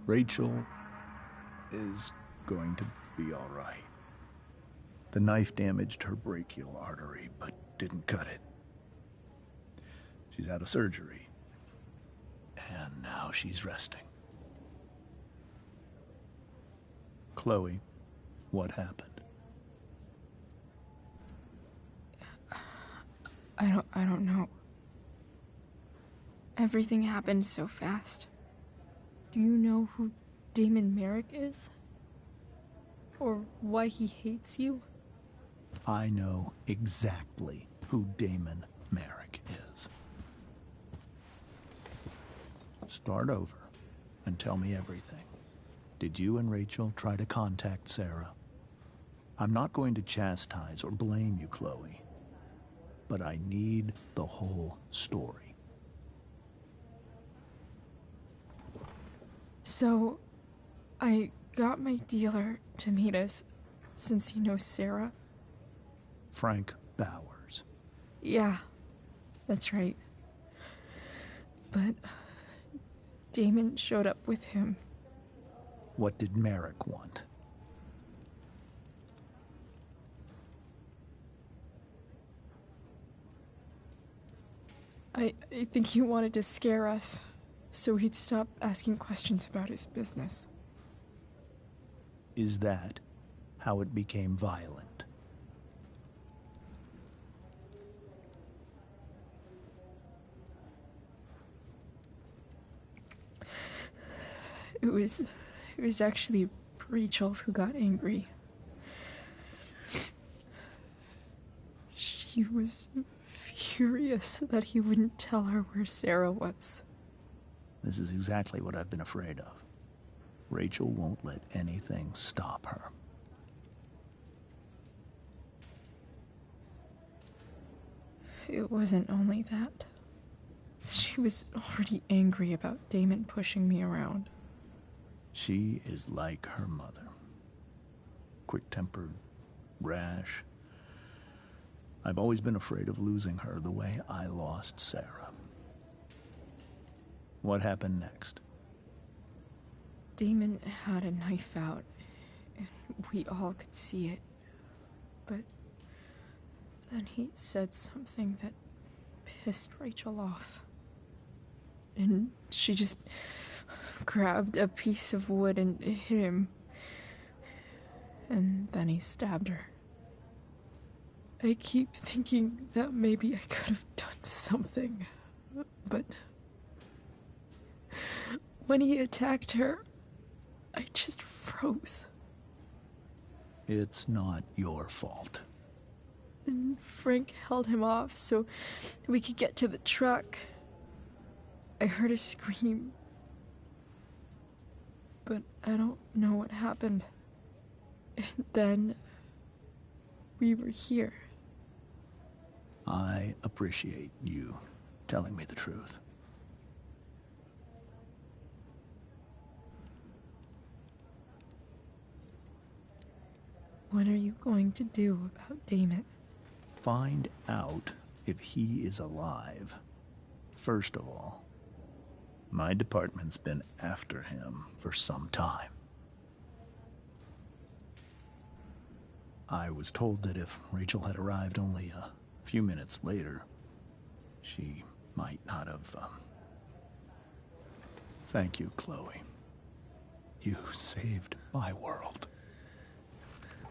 Rachel is going to be all right. The knife damaged her brachial artery, but didn't cut it. She's had a surgery, and now she's resting. Chloe, what happened? I don't know. Everything happened so fast. Do you know who Damon Merrick is? Or why he hates you? I know exactly who Damon Merrick is. Start over and tell me everything. Did you and Rachel try to contact Sarah? I'm not going to chastise or blame you, Chloe, but I need the whole story. So, I got my dealer to meet us, since he knows Sarah. Frank Bowers. Yeah, that's right. But Damon showed up with him. What did Merrick want? I think he wanted to scare us, so he'd stop asking questions about his business. Is that how it became violent? It was actually Rachel who got angry. She was furious that he wouldn't tell her where Sarah was. This is exactly what I've been afraid of. Rachel won't let anything stop her. It wasn't only that. She was already angry about Damon pushing me around. She is like her mother. Quick-tempered, rash. I've always been afraid of losing her the way I lost Sarah. What happened next? Damon had a knife out, and we all could see it. But then he said something that pissed Rachel off. And she just grabbed a piece of wood and hit him. And then he stabbed her. I keep thinking that maybe I could have done something, but when he attacked her, I just froze. It's not your fault. And Frank held him off so we could get to the truck. I heard a scream, but I don't know what happened. And then we were here. I appreciate you telling me the truth. What are you going to do about Damon? Find out if he is alive. First of all, my department's been after him for some time. I was told that if Rachel had arrived only a few minutes later, she might not have, Thank you, Chloe. You saved my world.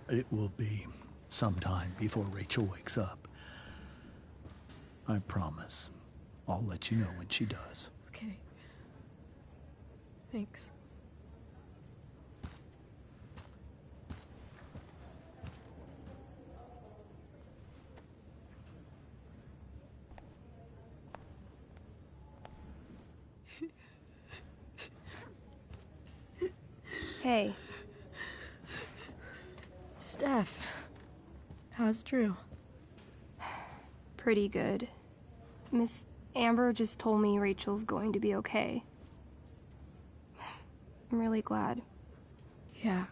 It will be some time before Rachel wakes up. I promise. I'll let you know when she does. Okay. Thanks. Hey. Steph, how's Drew? Pretty good. Miss Amber just told me Rachel's going to be okay. I'm really glad. Yeah.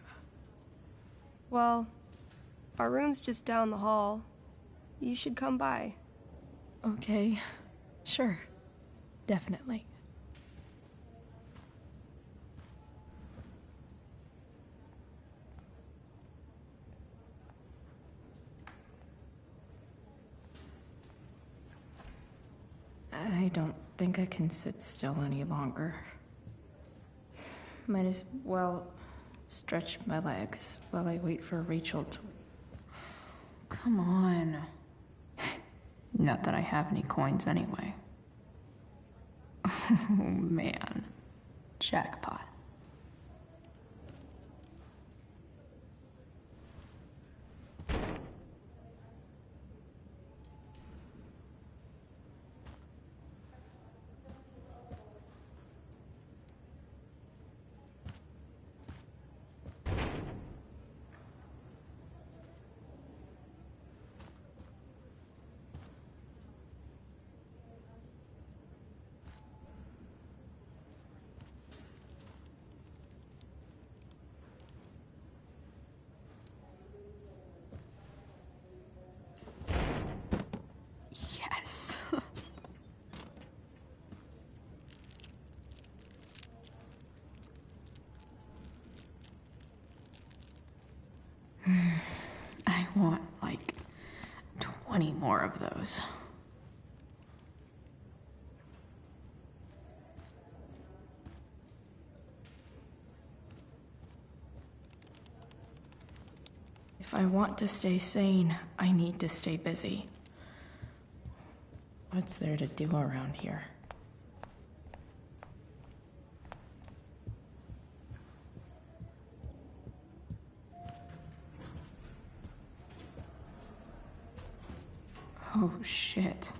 Well, our room's just down the hall. You should come by. Okay. Sure. Definitely. I don't think I can sit still any longer. Might as well stretch my legs while I wait for Rachel to... Come on. Not that I have any coins anyway. Oh man. Jackpot. Yes. I want like 20 more of those. If I want to stay sane, I need to stay busy. What's there to do around here? Oh, shit.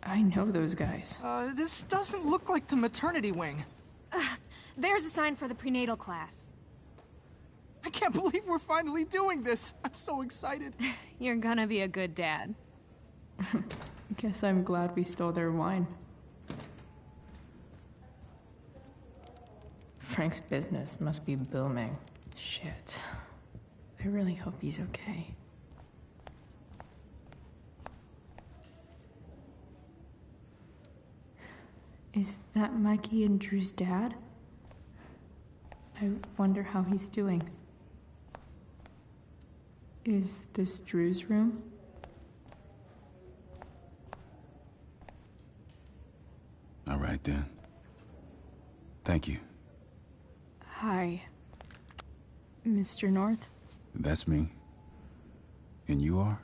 I know those guys. This doesn't look like the maternity wing. There's a sign for the prenatal class. I can't believe we're finally doing this. I'm so excited. You're gonna be a good dad. Guess I'm glad we stole their wine. Frank's business must be booming. Shit. I really hope he's okay. Is that Mikey and Drew's dad? I wonder how he's doing. Is this Drew's room? All right, then. Thank you. Hi, Mr. North. That's me. And you are?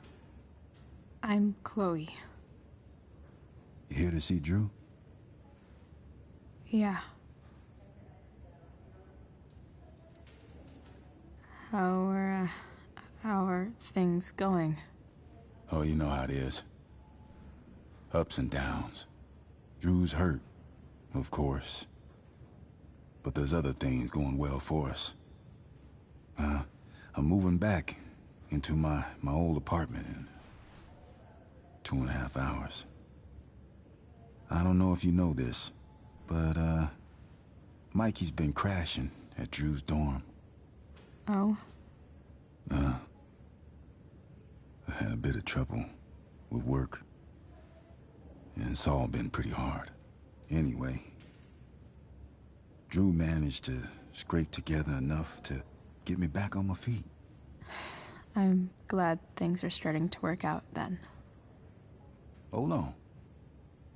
I'm Chloe. You here to see Drew? Yeah. How are things going? Oh, you know how it is. Ups and downs. Drew's hurt, of course. But there's other things going well for us. I'm moving back into my old apartment in 2.5 hours. I don't know if you know this, but Mikey's been crashing at Drew's dorm. Oh? I had a bit of trouble with work. And it's all been pretty hard. Anyway, Drew managed to scrape together enough to get me back on my feet. I'm glad things are starting to work out then. Hold on.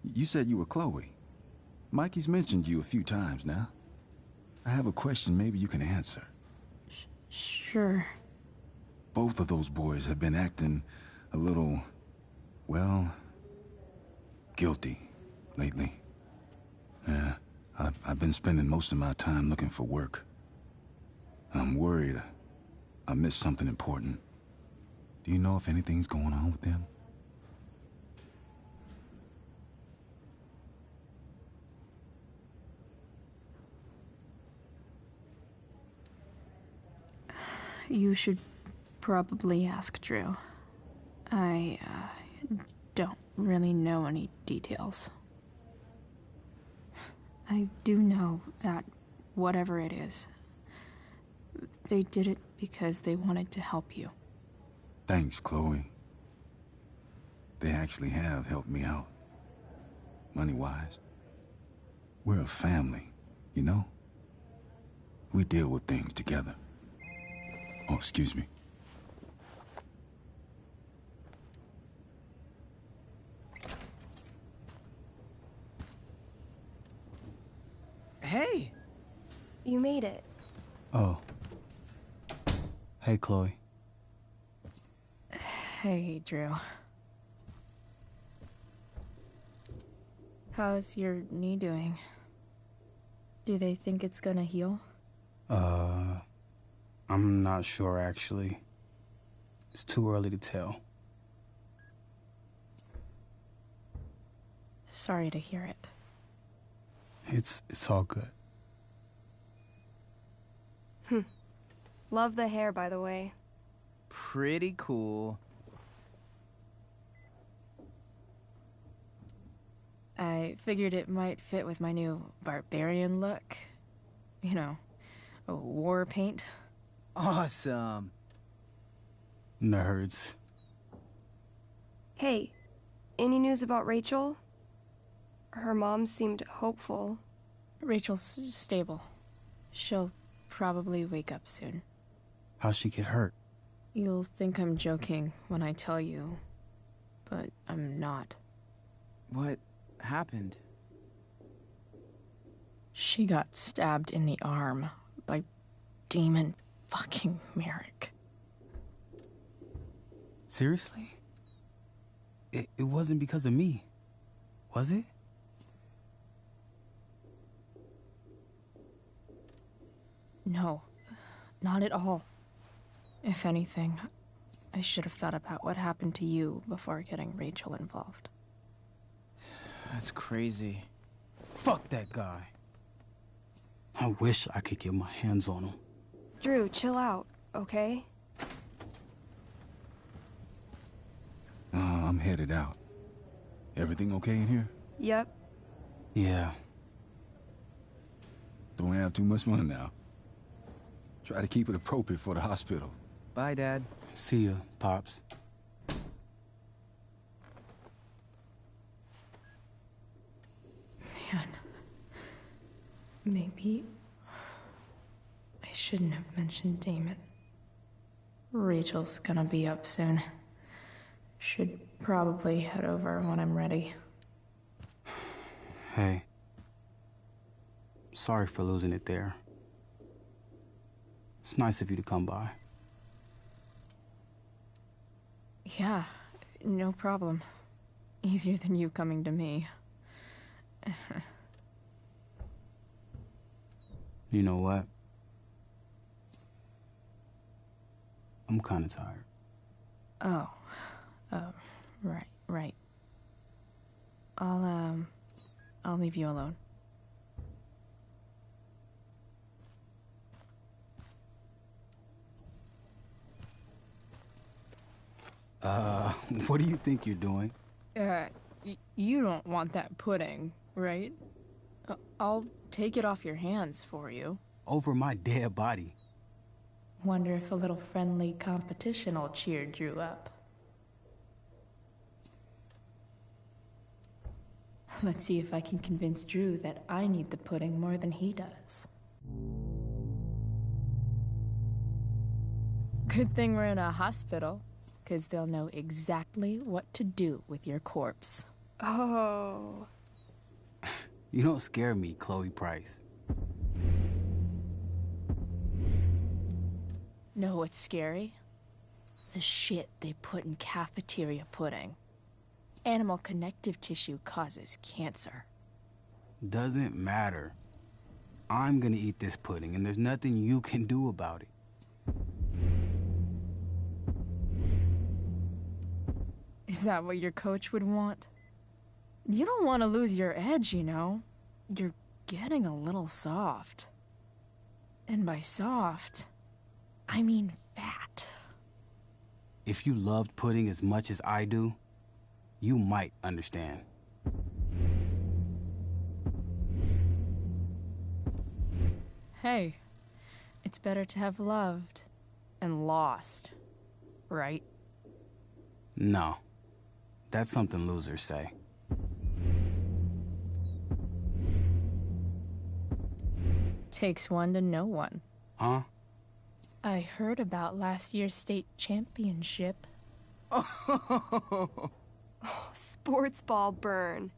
You said you were Chloe. Mikey's mentioned you a few times now. I have a question maybe you can answer. Sure. Both of those boys have been acting a little, well, guilty lately. Yeah, I've been spending most of my time looking for work. I'm worried I missed something important. Do you know if anything's going on with them? You should probably ask Drew. I don't really know any details. I do know that whatever it is, they did it because they wanted to help you. Thanks, Chloe. They actually have helped me out. Money-wise. We're a family, you know? We deal with things together. Oh, excuse me. Hey! You made it. Oh. Hey, Chloe. Hey, Drew. How's your knee doing? Do they think it's gonna heal? I'm not sure, actually. It's too early to tell. Sorry to hear it. It's all good. Love the hair, by the way. Pretty cool. I figured it might fit with my new barbarian look. You know, war paint. Awesome. Nerds. Hey, any news about Rachel? Her mom seemed hopeful. Rachel's stable. She'll probably wake up soon. How'd she get hurt? You'll think I'm joking when I tell you, but I'm not. What happened? She got stabbed in the arm by Demon fucking Merrick. Seriously? It wasn't because of me, was it? No, not at all. If anything, I should have thought about what happened to you before getting Rachel involved. That's crazy. Fuck that guy. I wish I could get my hands on him. Drew, chill out, okay? I'm headed out. Everything okay in here? Yep. Yeah. Don't have too much fun now. Try to keep it appropriate for the hospital. Bye, Dad. See ya, Pops. Man. Maybe I shouldn't have mentioned Damon. Rachel's gonna be up soon. Should probably head over when I'm ready. Hey. Sorry for losing it there. It's nice of you to come by. Yeah, no problem. Easier than you coming to me. You know what? I'm kinda tired. Oh, right. I'll leave you alone. What do you think you're doing? You don't want that pudding, right? I'll take it off your hands for you. Over my dead body. Wonder if a little friendly competition will cheer Drew up. Let's see if I can convince Drew that I need the pudding more than he does. Good thing we're in a hospital, because they'll know exactly what to do with your corpse. Oh. You don't scare me, Chloe Price. Know what's scary? The shit they put in cafeteria pudding. Animal connective tissue causes cancer. Doesn't matter. I'm gonna eat this pudding, and there's nothing you can do about it. Is that what your coach would want? You don't want to lose your edge, you know. You're getting a little soft. And by soft, I mean fat. If you loved pudding as much as I do, you might understand. Hey, it's better to have loved and lost, right? No. That's something losers say. Takes one to know one. Huh? I heard about last year's state championship. Oh, sports ball burn.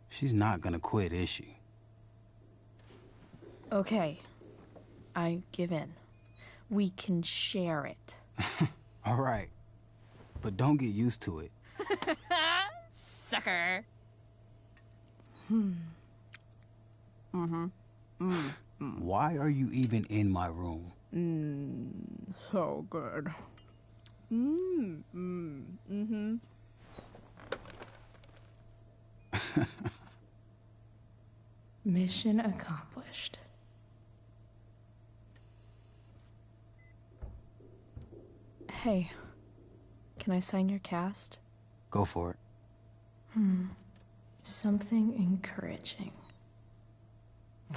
She's not gonna quit, is she? Okay, I give in. We can share it. All right. But don't get used to it. Sucker. Why are you even in my room? So good. Mission accomplished. Hey, can I sign your cast? Go for it. Something encouraging.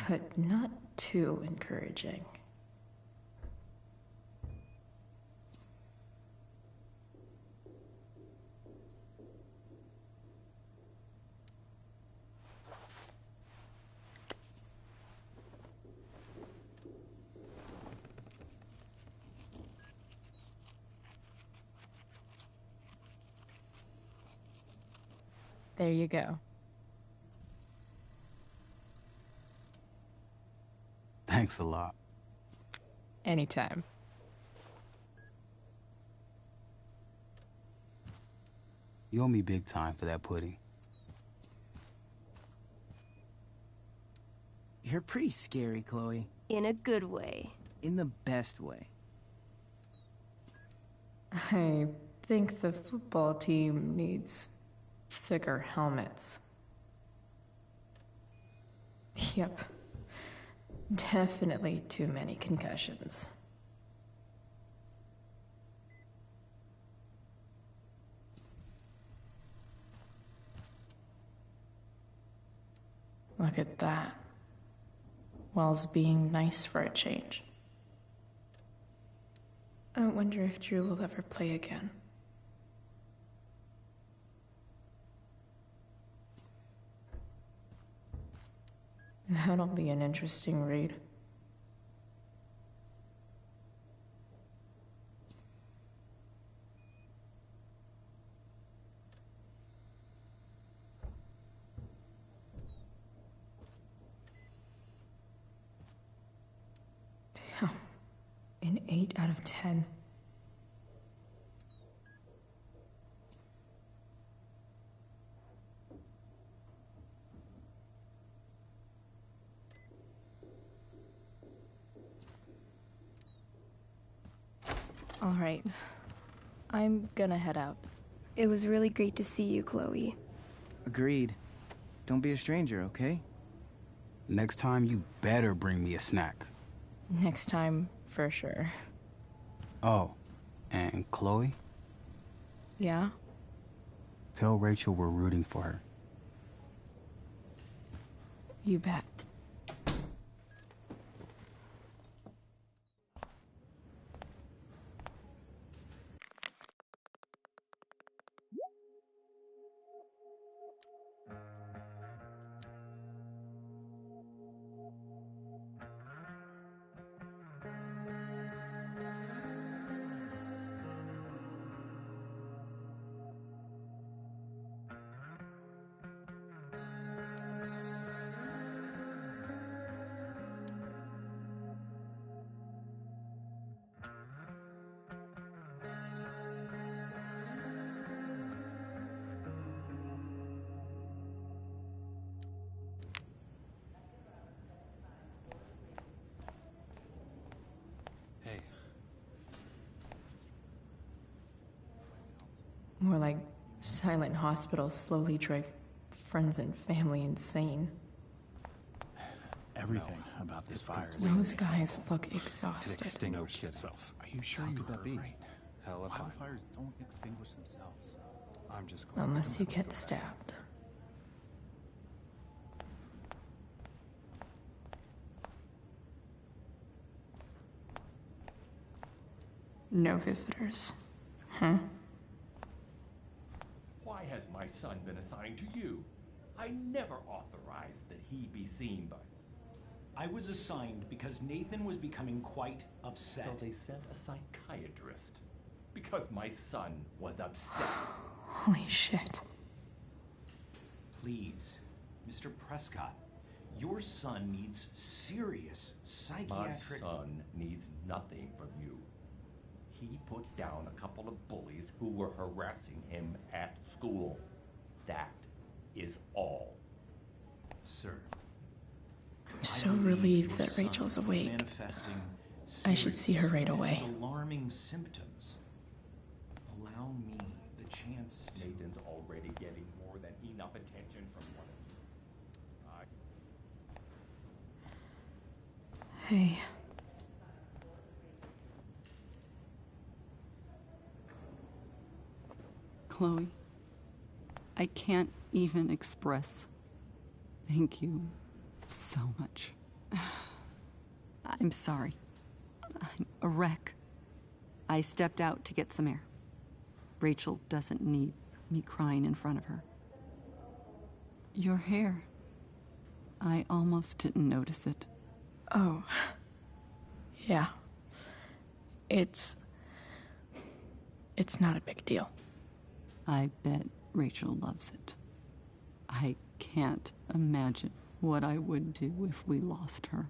But not too encouraging. There you go. Thanks a lot. Anytime. You owe me big time for that pudding. You're pretty scary, Chloe. In a good way. In the best way. I think the football team needs thicker helmets. Yep. Definitely too many concussions. Look at that. Wells being nice for a change. I wonder if Drew will ever play again. That'll be an interesting read. Damn. An 8 out of 10. All right. I'm gonna head out. It was really great to see you, Chloe. Agreed. Don't be a stranger, okay? Next time, you better bring me a snack. Next time, for sure. Oh, and Chloe? Yeah? Tell Rachel we're rooting for her. You bet. Hey. More like silent hospitals slowly drive friends and family insane. Everything about this fire is Those guys look exhausted. extinguish itself. Are you sure you could be? Hell, if Wildfires don't extinguish themselves. I'm just glad. Unless you get stabbed. No visitors. Huh? Why has my son been assigned to you? I never authorized that he be seen by... I was assigned because Nathan was becoming quite upset. So they sent a psychiatrist. Because my son was upset. Holy shit. Please, Mr. Prescott, your son needs serious psychiatric... My son needs nothing from you. He put down a couple of bullies who were harassing him at school. That is all. Sir. I'm so relieved that Rachel's awake. I should see her right away. Alarming symptoms. Allow me the chance to... Nathan's already getting more than enough attention from one of you. Hey. Chloe, I can't even express thank you so much. I'm sorry. I'm a wreck. I stepped out to get some air. Rachel doesn't need me crying in front of her. Your hair. I almost didn't notice it. Oh. Yeah. It's not a big deal. I bet Rachel loves it. I can't imagine what I would do if we lost her.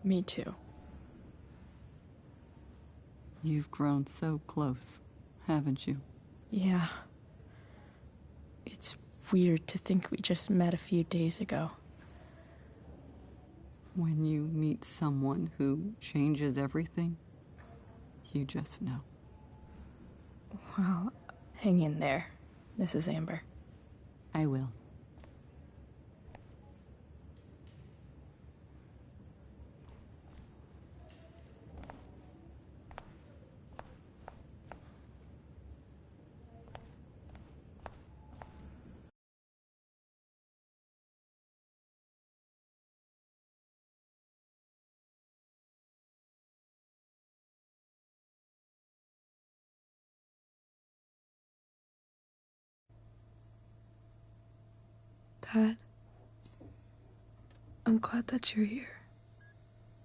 Me too. You've grown so close, haven't you? Yeah. It's weird to think we just met a few days ago. When you meet someone who changes everything, you just know. Well, hang in there, Mrs. Amber. I will. Dad, I'm glad that you're here.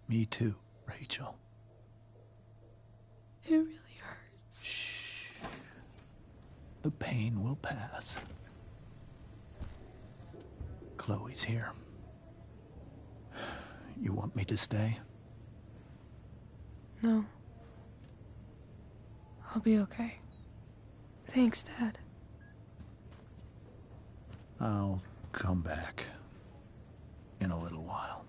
Me too, Rachel. It really hurts. Shh. The pain will pass. Chloe's here. You want me to stay? No. I'll be okay. Thanks, Dad. I'll come back in a little while.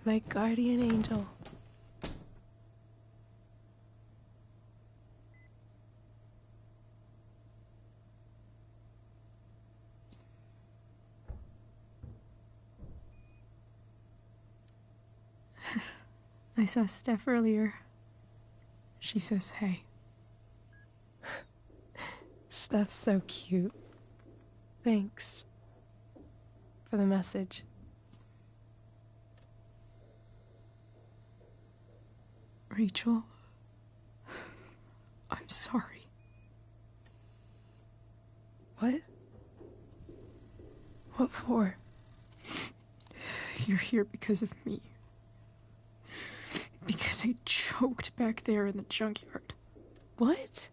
My guardian angel. I saw Steph earlier. She says hey. Steph's so cute. Thanks for the message. Rachel, I'm sorry. What? What for? You're here because of me. Because I choked back there in the junkyard. What?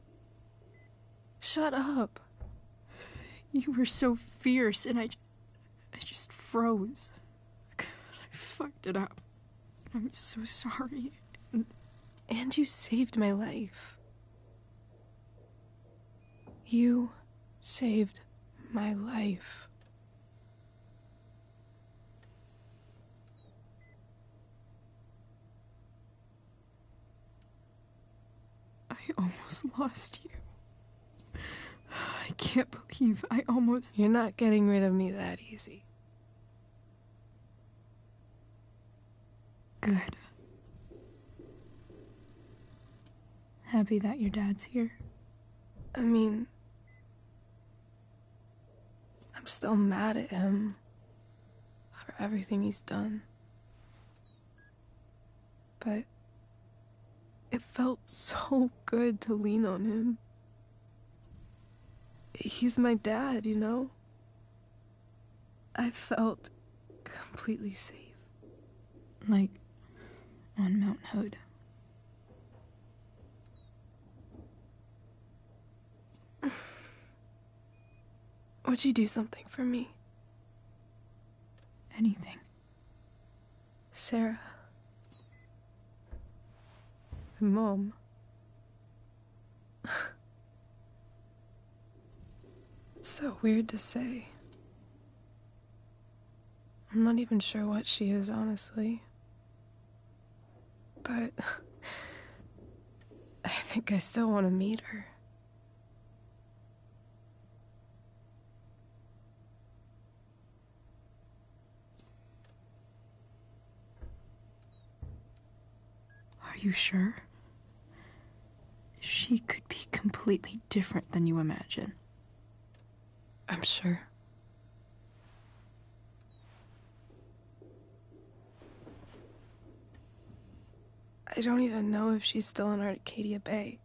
Shut up. You were so fierce and I just froze. God, I fucked it up. I'm so sorry. And you saved my life. You saved my life. I almost lost you. I can't believe I almost... You're not getting rid of me that easy. Good. Happy that your dad's here. I mean, I'm still mad at him for everything he's done. But it felt so good to lean on him. He's my dad, you know? I felt completely safe. Like on Mount Hood. Would you do something for me? Anything. Sarah. My mom. It's so weird to say. I'm not even sure what she is, honestly. But I think I still want to meet her. Are you sure? She could be completely different than you imagine. I'm sure. I don't even know if she's still in Arcadia Bay.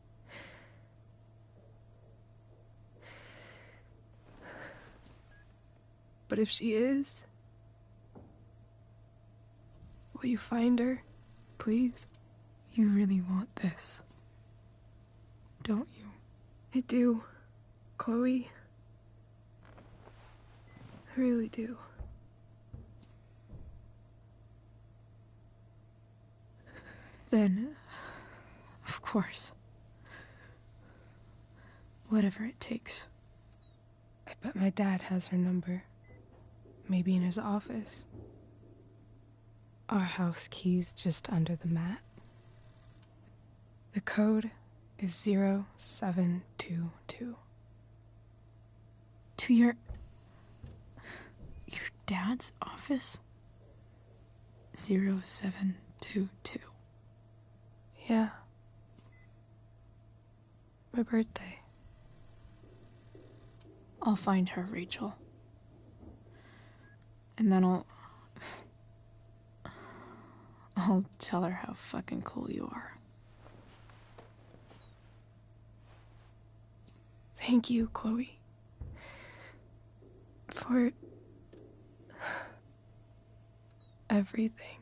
But if she is, will you find her, please? You really want this, don't you? I do, Chloe. I really do. Then, of course. Whatever it takes. I bet my dad has her number. Maybe in his office. Our house key's just under the mat. The code is 0722. To your dad's office? 0722. Yeah. My birthday. I'll find her, Rachel. And then I'll tell her how fucking cool you are. Thank you, Chloe. For everything.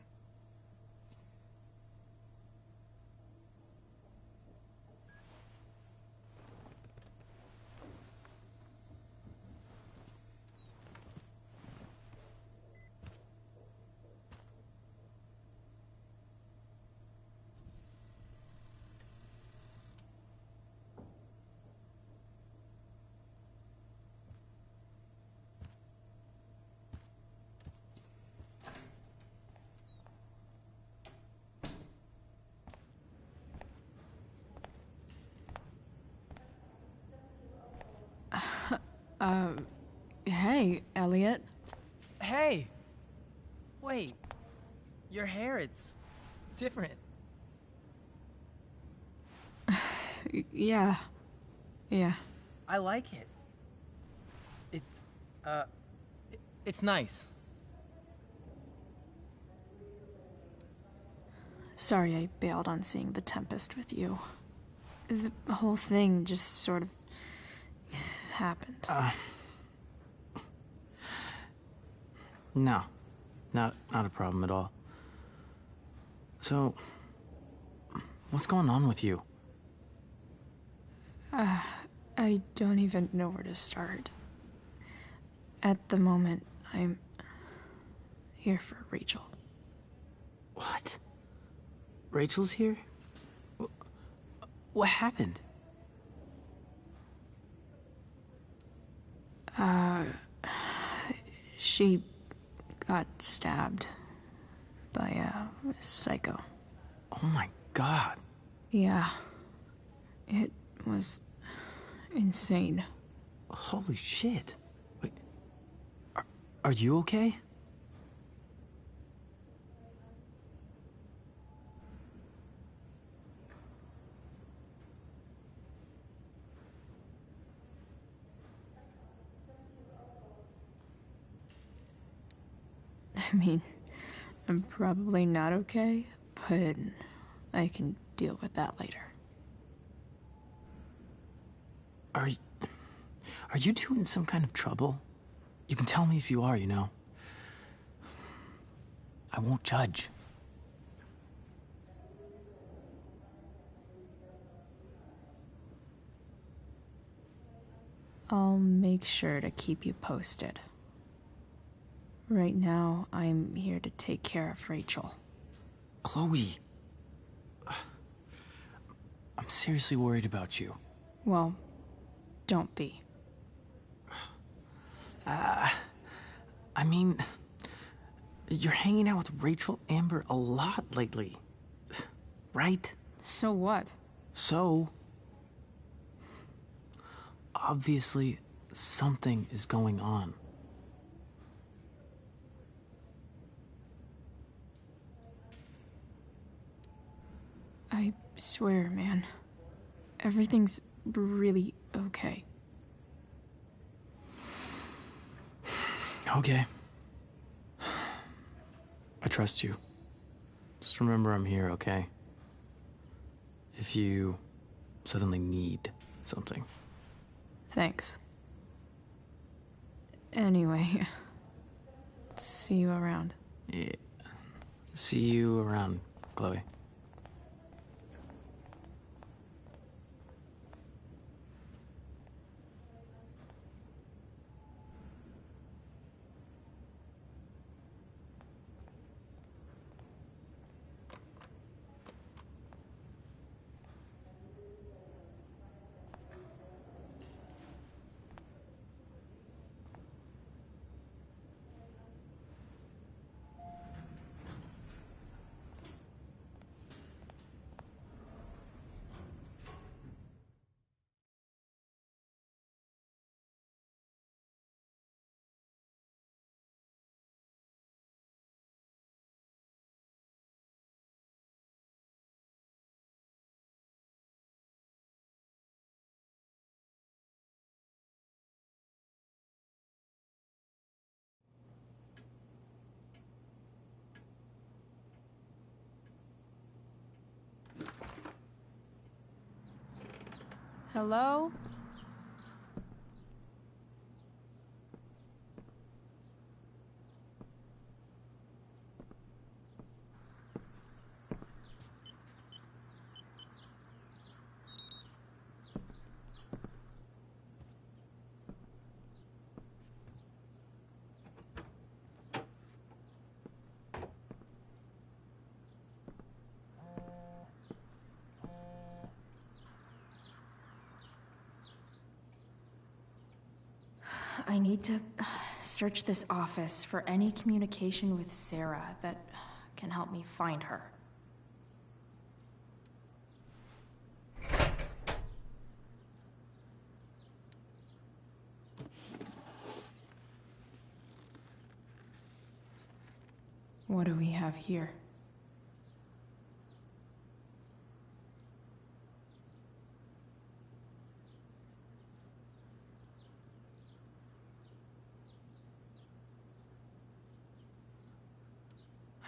Hey, Elliot. Hey! Wait. Your hair, it's different. Yeah. I like it. It's nice. Sorry I bailed on seeing The Tempest with you. The whole thing just sort of happened. No. Not a problem at all. So, what's going on with you? I don't even know where to start. At the moment, I'm here for Rachel. What? Rachel's here? What happened? She got stabbed by a psycho. Oh my god. Yeah. It was insane. Holy shit. Wait. Are you okay? I mean, I'm probably not okay, but I can deal with that later. Are you two in some kind of trouble? You can tell me if you are, you know. I won't judge. I'll make sure to keep you posted. Right now, I'm here to take care of Rachel. Chloe. I'm seriously worried about you. Well, don't be. I mean, you're hanging out with Rachel Amber a lot lately, right? So what? So, obviously, something is going on. I swear, man. Everything's really okay. Okay. I trust you. Just remember I'm here, okay? If you suddenly need something. Thanks. Anyway, see you around. Yeah. See you around, Chloe. Hello? I need to search this office for any communication with Sarah that can help me find her. What do we have here?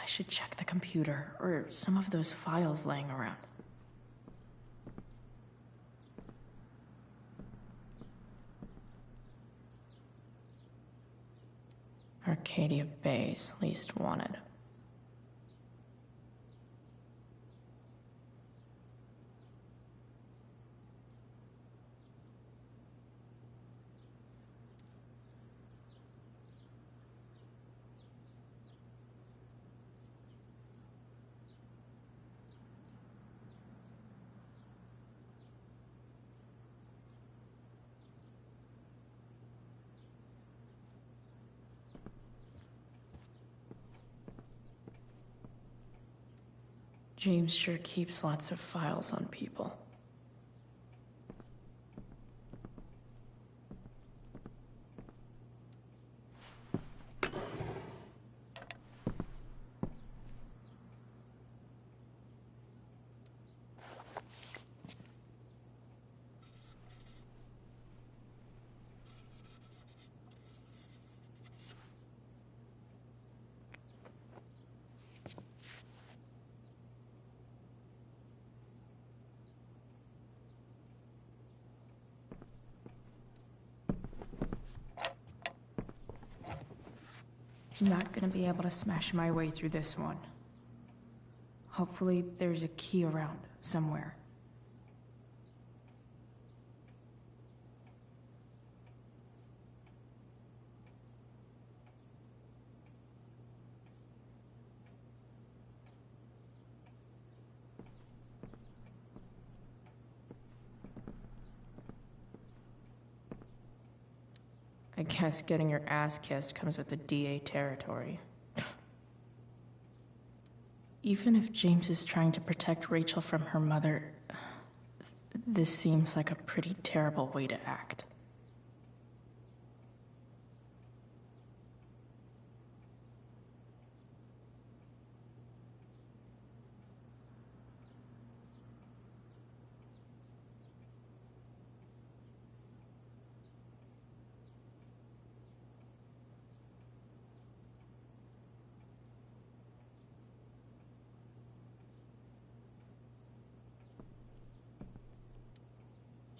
I should check the computer or some of those files laying around. Arcadia Bay's least wanted. James sure keeps lots of files on people. Not gonna be able to smash my way through this one. Hopefully, there's a key around somewhere. I guess getting your ass kissed comes with the DA territory. Even if James is trying to protect Rachel from her mother, this seems like a pretty terrible way to act.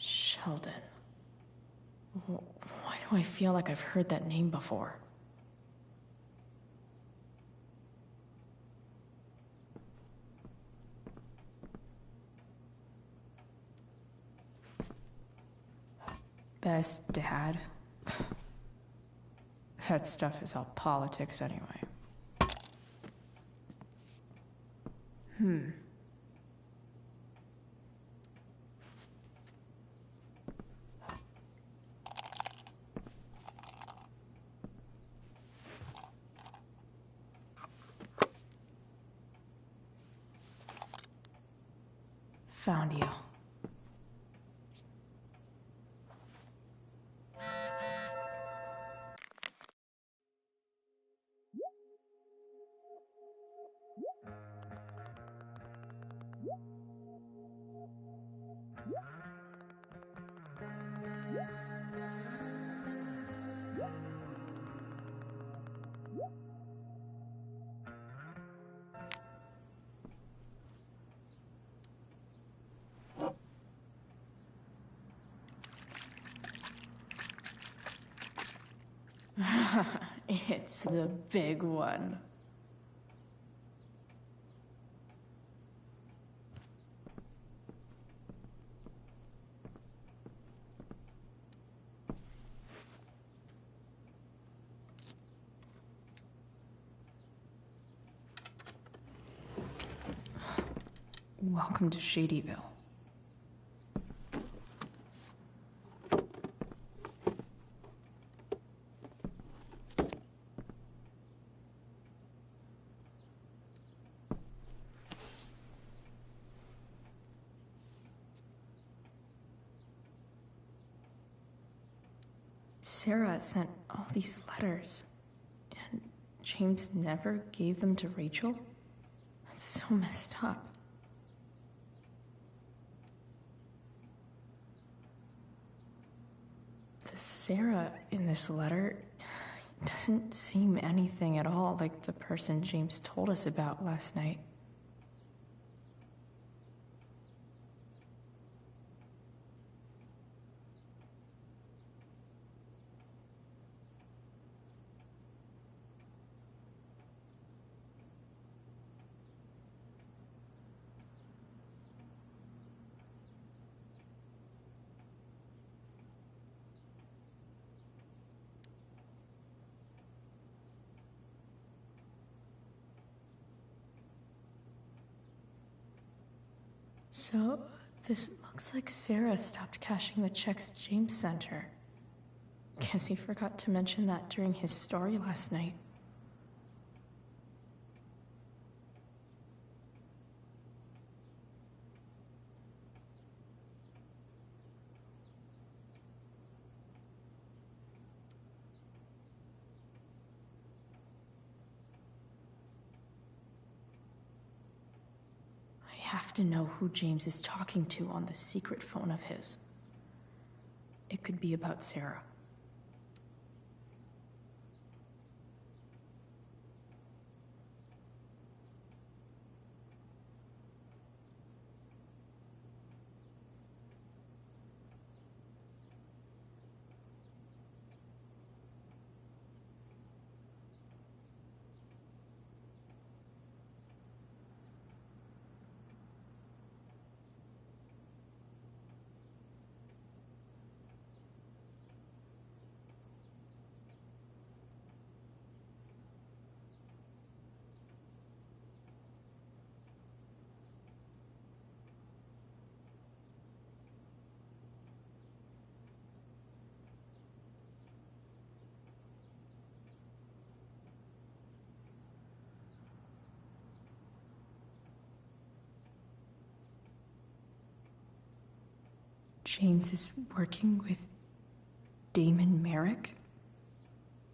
Sheldon. Why do I feel like I've heard that name before? Best dad? That stuff is all politics anyway. Found you. It's the big one. Welcome to Shadyville. Sarah sent all these letters, and James never gave them to Rachel? That's so messed up. The Sarah in this letter doesn't seem anything at all like the person James told us about last night. So, this looks like Sarah stopped cashing the checks James sent her. Guess he forgot to mention that during his story last night. I have to know who James is talking to on the secret phone of his. It could be about Sarah. James is working with Damon Merrick?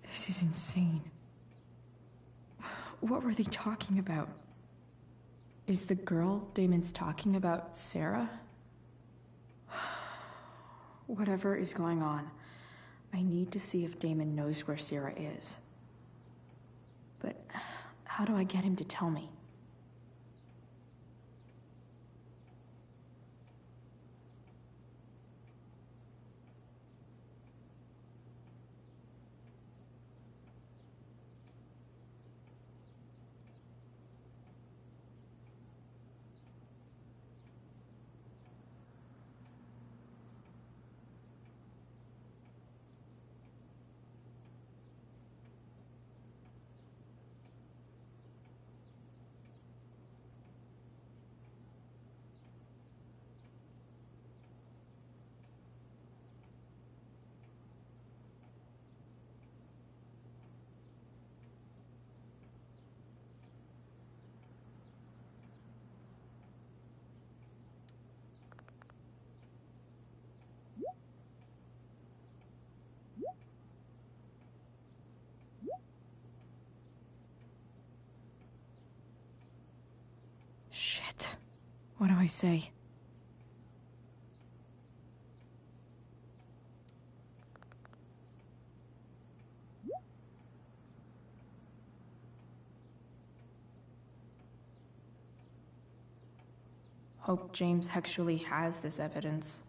This is insane. What were they talking about? Is the girl Damon's talking about Sarah? Whatever is going on, I need to see if Damon knows where Sarah is. But how do I get him to tell me? Shit. What do I say? Hope James actually has this evidence.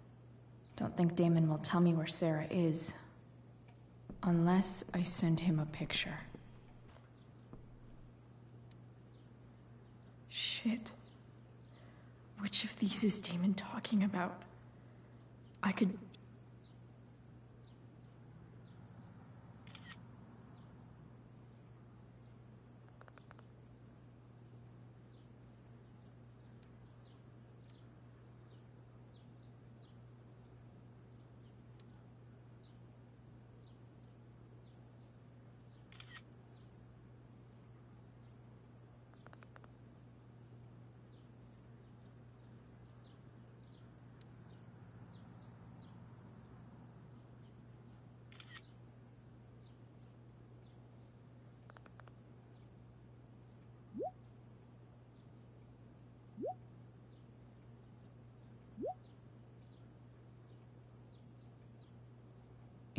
Don't think Damon will tell me where Sarah is. Unless I send him a picture. Shit. Which of these is Damon talking about? I could...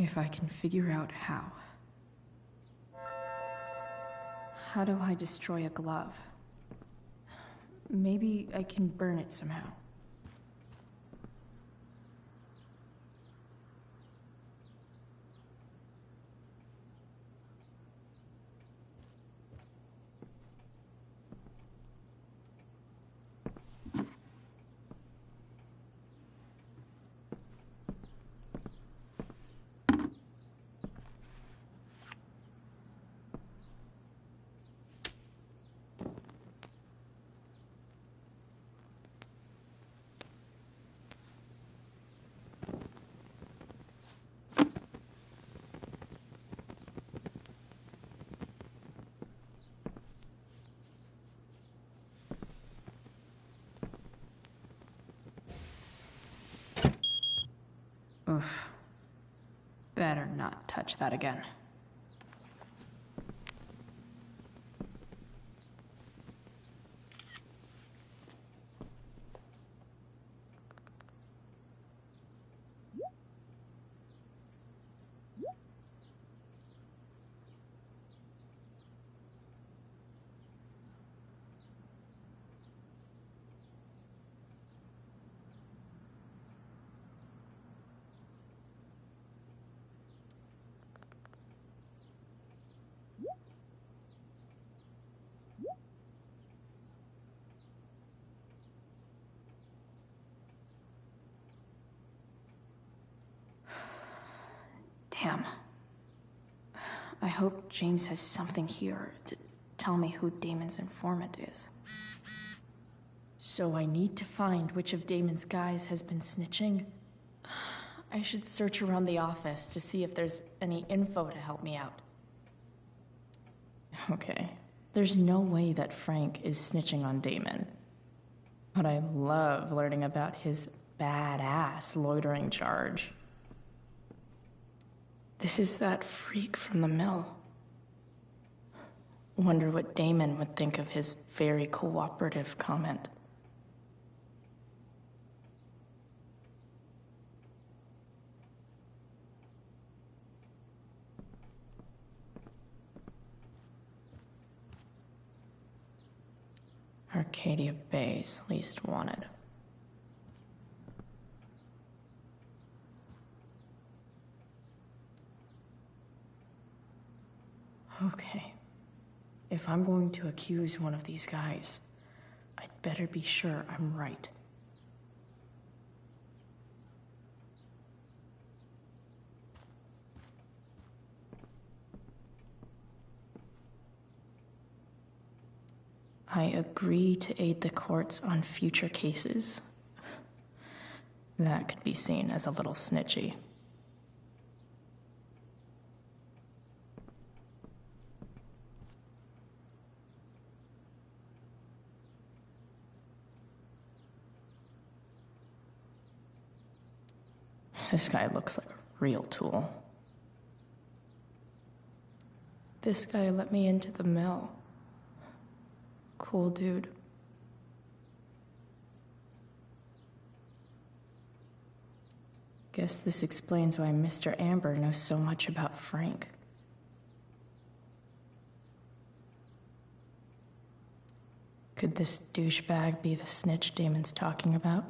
If I can figure out how. How do I destroy a glove? Maybe I can burn it somehow. Oof. Better not touch that again. Damn. I hope James has something here to tell me who Damon's informant is. So I need to find which of Damon's guys has been snitching. I should search around the office to see if there's any info to help me out. Okay, there's no way that Frank is snitching on Damon. But I love learning about his badass loitering charge. This is that freak from the mill. Wonder what Damon would think of his very cooperative comment. Arcadia Bay's least wanted. Okay. If I'm going to accuse one of these guys, I'd better be sure I'm right. I agree to aid the courts on future cases. That could be seen as a little snitchy. This guy looks like a real tool. This guy let me into the mill. Cool dude. Guess this explains why Mr. Amber knows so much about Frank. Could this douchebag be the snitch Damon's talking about?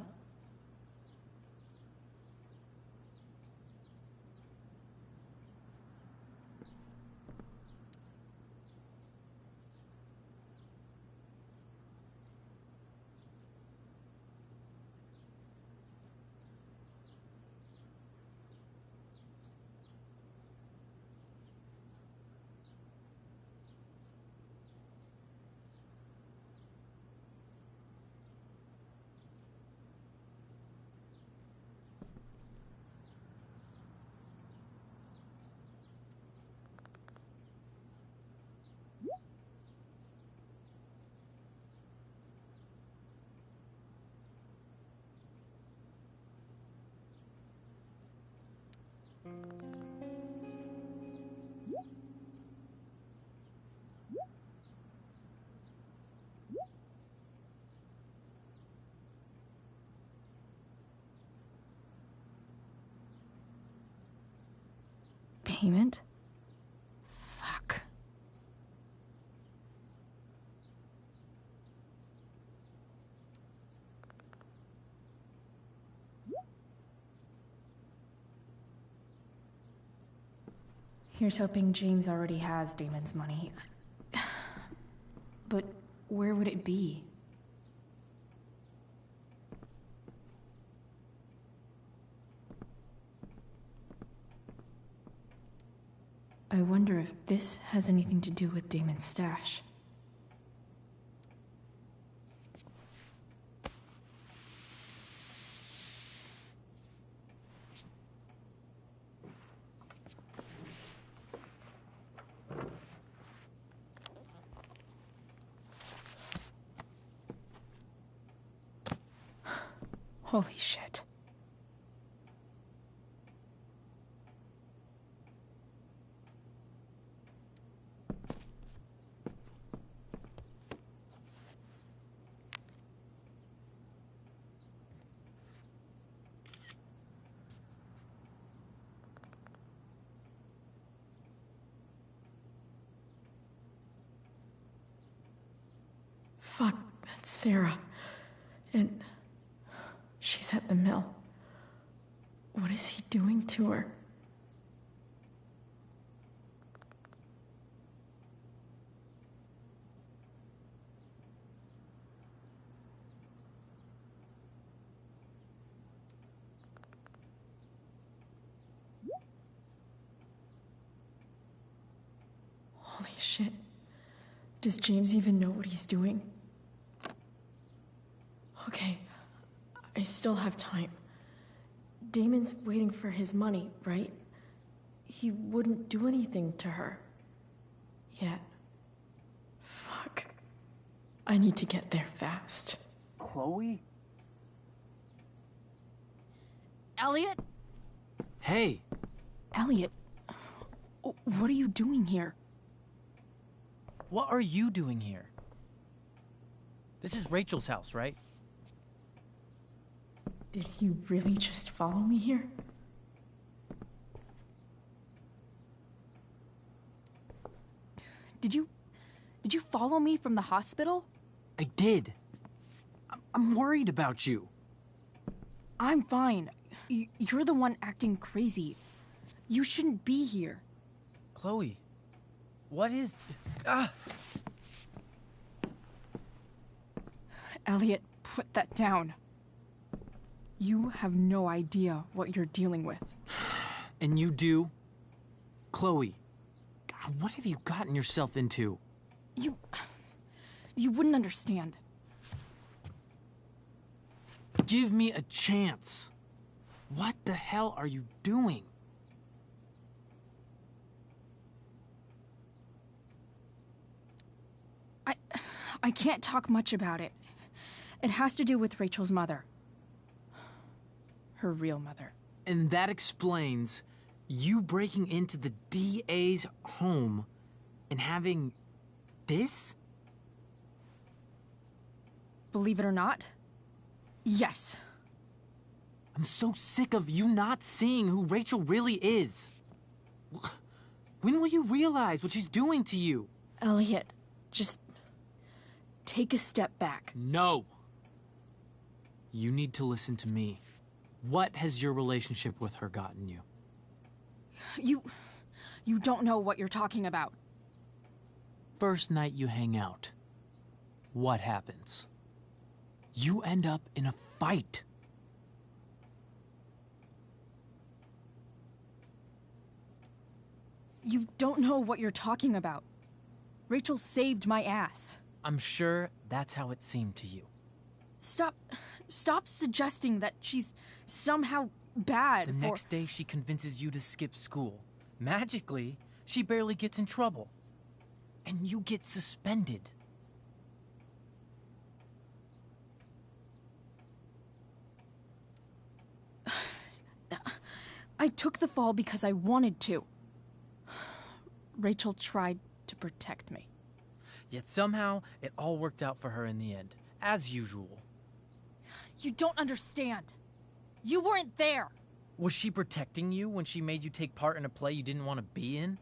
payment? Fuck. Here's hoping James already has Damon's money. But where would it be? I wonder if this has anything to do with Damon's stash. Holy shit. Fuck, that's Sarah. And she's at the mill. What is he doing to her? Holy shit. Does James even know what he's doing? Okay, I still have time. Damon's waiting for his money, right? He wouldn't do anything to her. Yet. Fuck. I need to get there fast. Chloe? Elliot? Hey! Elliot, what are you doing here? What are you doing here? This is Rachel's house, right? Did he really just follow me here? Did you follow me from the hospital? I did. I'm worried about you. I'm fine. You're the one acting crazy. You shouldn't be here. Chloe, what is... Ah! Elliot, put that down. You have no idea what you're dealing with. And you do? Chloe, God, what have you gotten yourself into? You wouldn't understand. Give me a chance. What the hell are you doing? I can't talk much about it. It has to do with Rachel's mother. Her real mother. And that explains you breaking into the DA's home and having this? Believe it or not, yes. I'm so sick of you not seeing who Rachel really is. When will you realize what she's doing to you? Elliot, just take a step back. No. You need to listen to me. What has your relationship with her gotten you? You don't know what you're talking about. First night you hang out, what happens? You end up in a fight. You don't know what you're talking about. Rachel saved my ass. I'm sure that's how it seemed to you. Stop suggesting that she's somehow bad. The next day she convinces you to skip school. Magically, she barely gets in trouble. And you get suspended. I took the fall because I wanted to. Rachel tried to protect me. Yet somehow, it all worked out for her in the end, as usual. You don't understand. You weren't there. Was she protecting you when she made you take part in a play you didn't want to be in?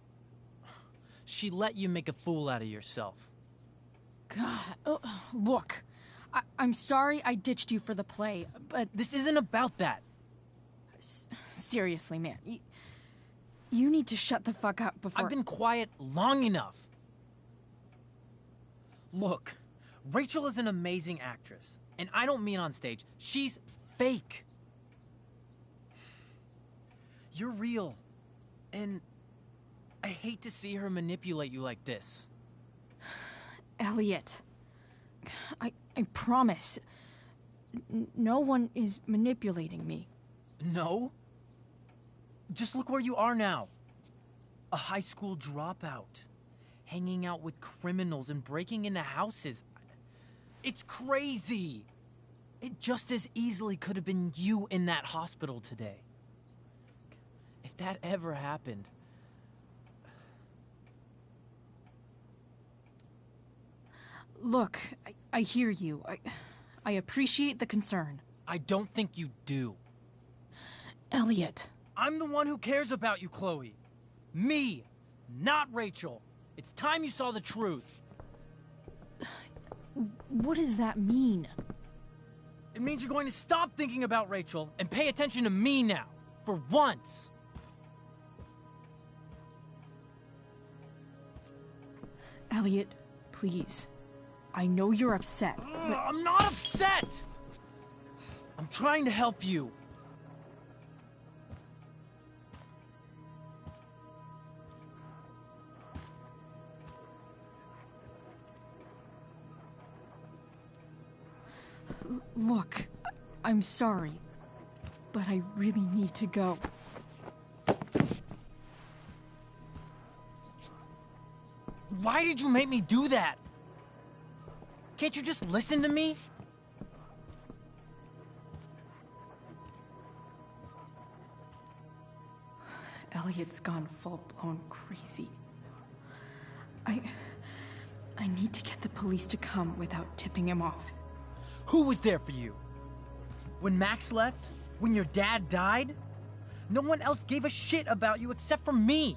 She let you make a fool out of yourself. God, look. I'm sorry I ditched you for the play, but... This isn't about that. Seriously, man. You need to shut the fuck up before... I've been quiet long enough. Look, Rachel is an amazing actress. And I don't mean on stage. She's fake. You're real. And I hate to see her manipulate you like this. Elliot, I promise. No one is manipulating me. No? Just look where you are now. A high school dropout. Hanging out with criminals and breaking into houses. It's crazy. It just as easily could have been you in that hospital today. If that ever happened... Look, I hear you. I appreciate the concern. I don't think you do. Elliot. I'm the one who cares about you, Chloe. Me, not Rachel. It's time you saw the truth. What does that mean? It means you're going to stop thinking about Rachel and pay attention to me now, for once. Elliot, please. I know you're upset, but... I'm not upset! I'm trying to help you. Look, I'm sorry, but I really need to go. Why did you make me do that? Can't you just listen to me? Elliot's gone full-blown crazy. I need to get the police to come without tipping him off. Who was there for you? When Max left? When your dad died? No one else gave a shit about you except for me.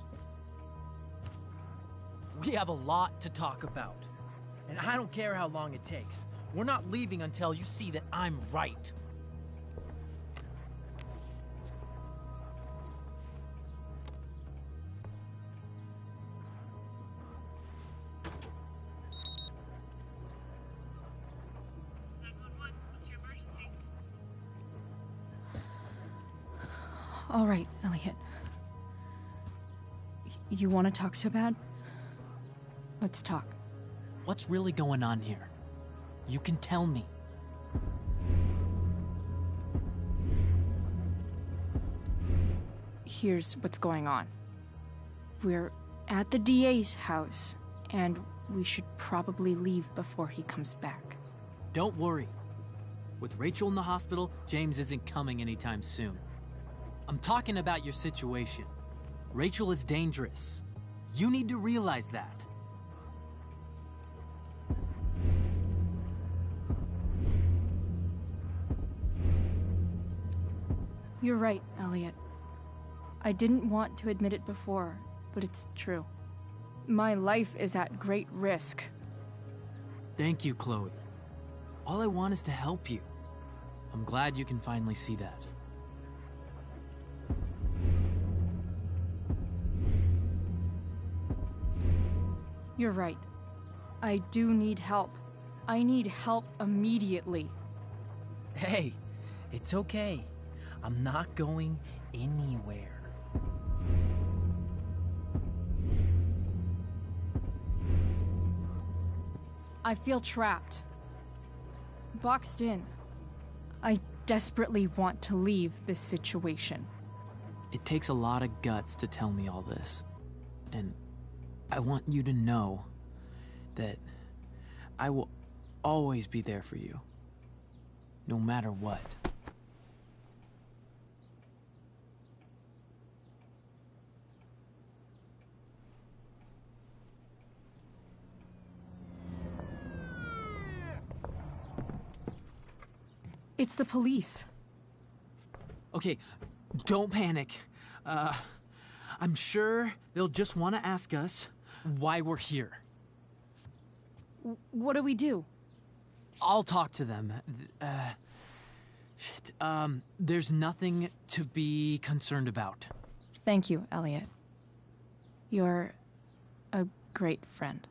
We have a lot to talk about. And I don't care how long it takes. We're not leaving until you see that I'm right. All right, Elliot. You want to talk so bad? Let's talk. What's really going on here? You can tell me. Here's what's going on. We're at the DA's house, and we should probably leave before he comes back. Don't worry. With Rachel in the hospital, James isn't coming anytime soon. I'm talking about your situation. Rachel is dangerous. You need to realize that. You're right, Elliot. I didn't want to admit it before, but it's true. My life is at great risk. Thank you, Chloe. All I want is to help you. I'm glad you can finally see that. You're right. I do need help. I need help immediately. Hey, it's okay. I'm not going anywhere. I feel trapped. Boxed in. I desperately want to leave this situation. It takes a lot of guts to tell me all this. And I want you to know that I will always be there for you, no matter what. It's the police. Okay, Don't panic. I'm sure they'll just want to ask us why we're here. What do we do? I'll talk to them. There's nothing to be concerned about. Thank you, Elliot. You're a great friend.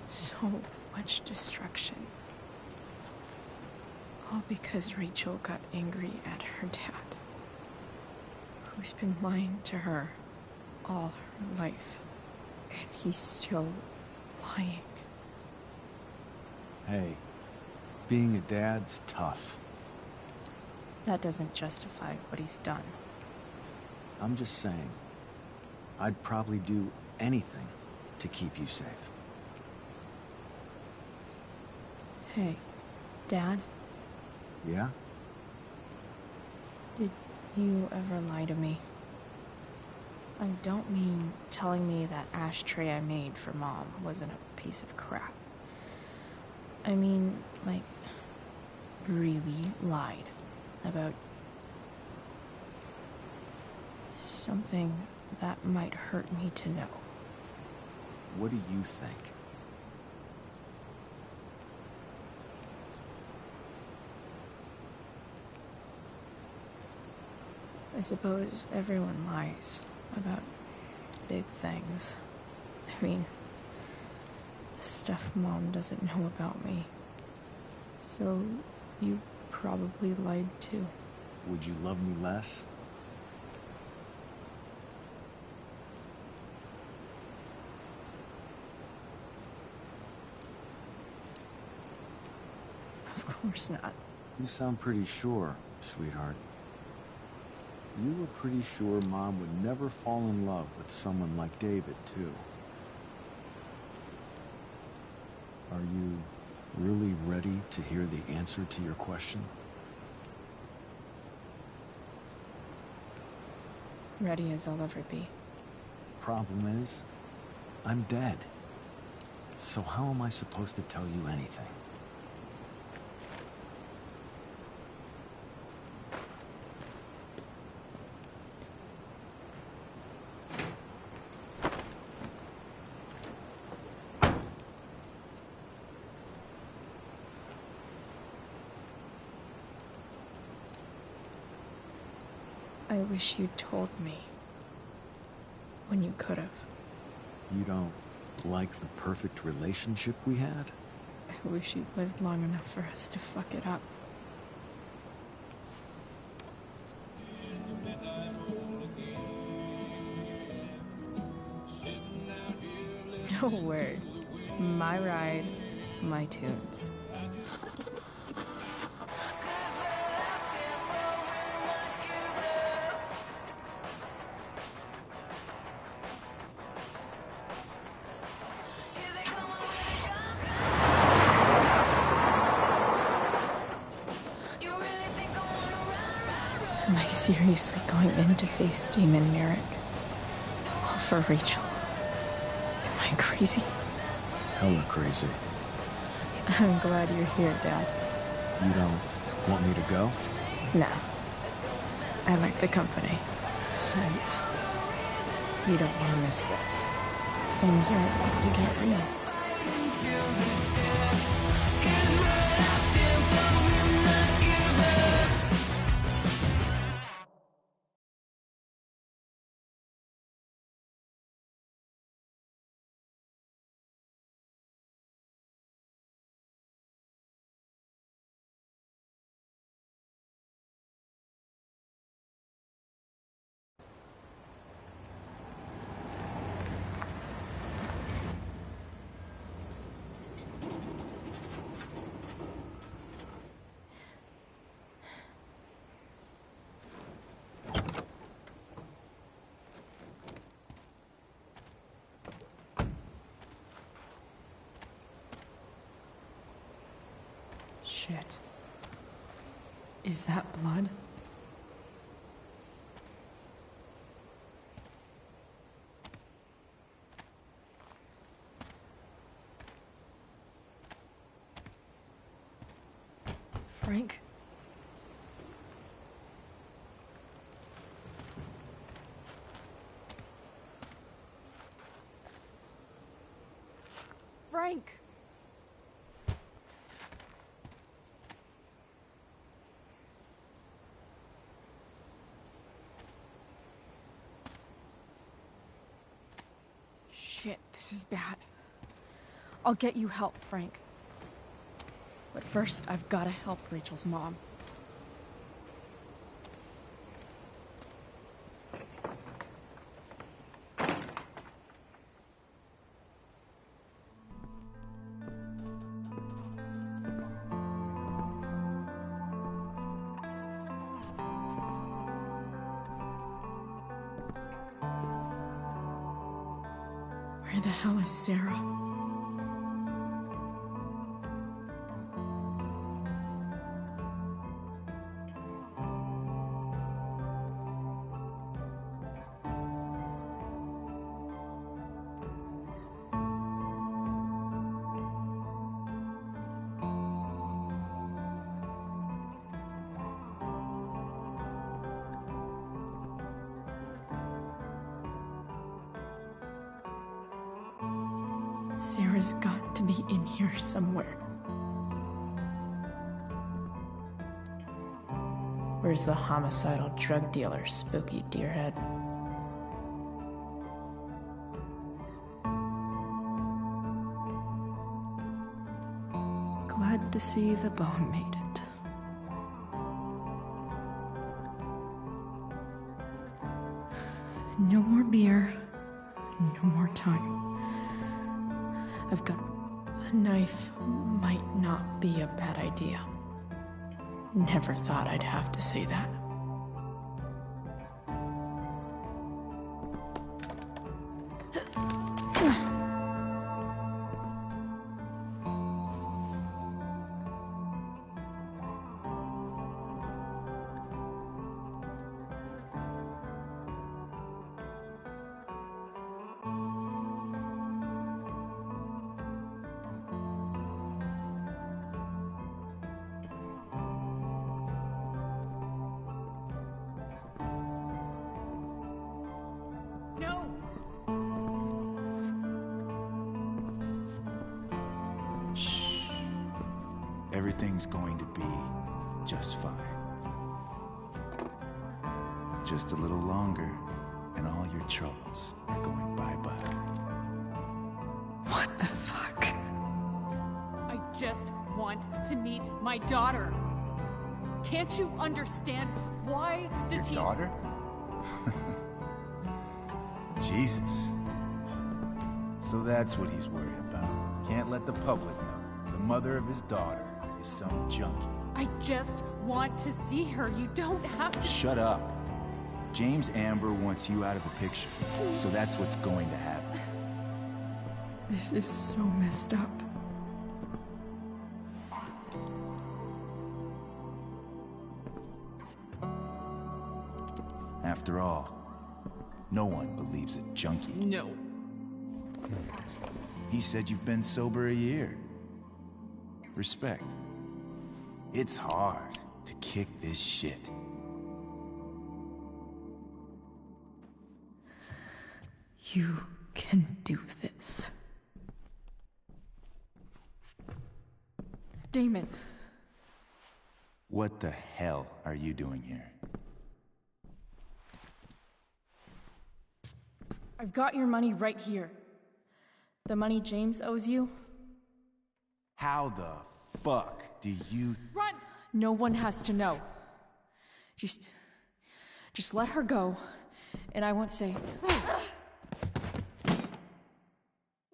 So much destruction. All because Rachel got angry at her dad, who's been lying to her all her life. And he's still lying. Hey, being a dad's tough. That doesn't justify what he's done. I'm just saying, I'd probably do anything to keep you safe. Hey, Dad? Yeah? Did you ever lie to me? I don't mean telling me that ashtray I made for Mom wasn't a piece of crap. I mean, like, really lied about something that might hurt me to know. What do you think? I suppose everyone lies about big things. I mean, the stuff Mom doesn't know about me. So, you probably lied too. Would you love me less? Of course not. You sound pretty sure, sweetheart. You were pretty sure Mom would never fall in love with someone like David, too. Are you really ready to hear the answer to your question? Ready as I'll ever be. Problem is, I'm dead. So how am I supposed to tell you anything? I wish you'd told me. When you could have. You don't like the perfect relationship we had? I wish you'd lived long enough for us to fuck it up. No word. My ride, my tunes. Am I seriously going in to face Demon Merrick? All for Rachel? Am I crazy? Hella crazy. I'm glad you're here, Dad. You don't want me to go? No. I like the company. Besides, you don't want to miss this. Things are about to get real. Shit. Is that blood? Frank? Frank! Shit, this is bad. I'll get you help, Frank. But first, I've gotta help Rachel's mom. the hell is Sarah? Sarah's got to be in here somewhere. Where's the homicidal drug dealer, Spooky Deerhead? Glad to see the bone made it. No more beer, no more time. I've got a knife. Might not be a bad idea. Never thought I'd have to say that. Everything's going to be just fine. Just a little longer, and all your troubles are going bye-bye. What the fuck? I just want to meet my daughter. Can't you understand? Why does Your daughter? Jesus. So that's what he's worried about. Can't let the public know. The mother of his daughter is some junkie. I just want to see her. You don't have to. Shut up. James Amber wants you out of the picture, so that's what's going to happen. This is so messed up. After all, no one believes a junkie. No. He said you've been sober a year. Respect. It's hard to kick this shit. You can do this. Damon. What the hell are you doing here? I've got your money right here. The money James owes you. How the fuck do you... Run! No one has to know. Just let her go, and I won't say...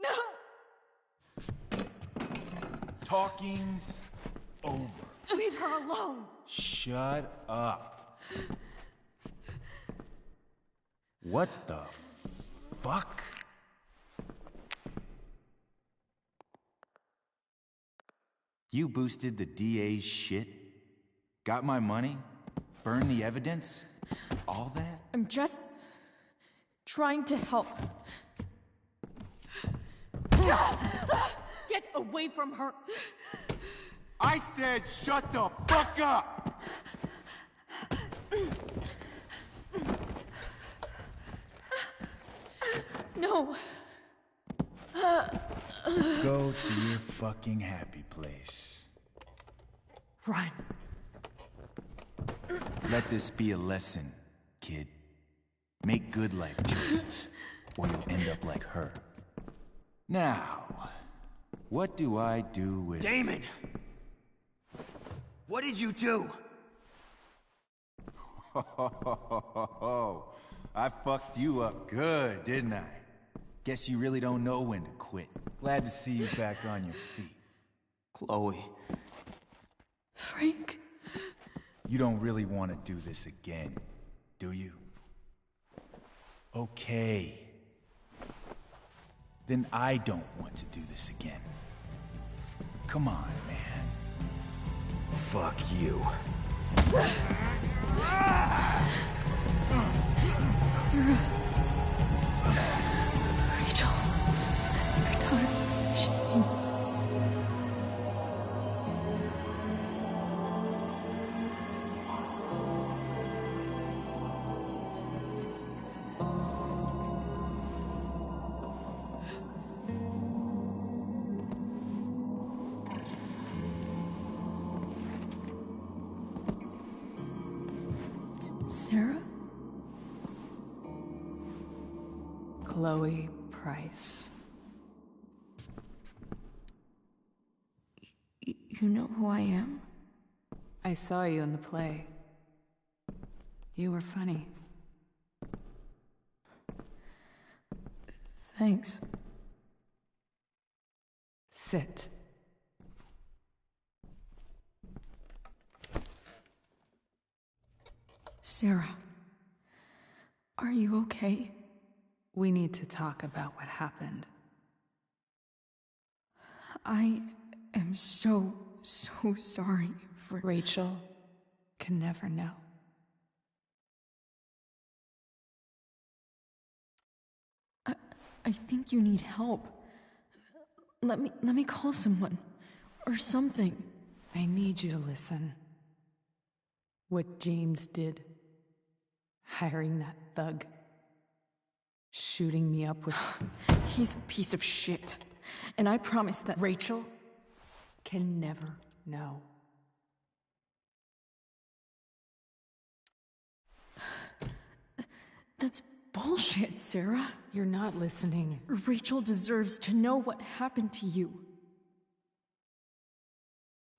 No! Talking's over. Leave her alone! Shut up. What the fuck? You boosted the DA's shit? Got my money? Burned the evidence? All that? I'm just trying to help. Get away from her! I said shut the fuck up! No. Go to your fucking happy place. Run. Let this be a lesson, kid. Make good life choices, or you'll end up like her. Now, what do I do with... Damon! What did you do? I fucked you up good, didn't I? Guess you really don't know when to quit. Glad to see you back on your feet. Chloe. Frank. You don't really want to do this again, do you? Okay. then I don't want to do this again. Come on, man. Fuck you. Sarah. Rachel. Your daughter. She... Sarah? Chloe Price. You know who I am? I saw you in the play. You were funny. Thanks. Sit. Sarah, are you okay? We need to talk about what happened. I am so sorry for... Rachel can never know. I think you need help. Let me call someone. Or something. I need you to listen. What James did. Hiring that thug. Shooting me up with... He's a piece of shit. And I promise that... Rachel can never know. That's bullshit, Sarah. You're not listening. Rachel deserves to know what happened to you.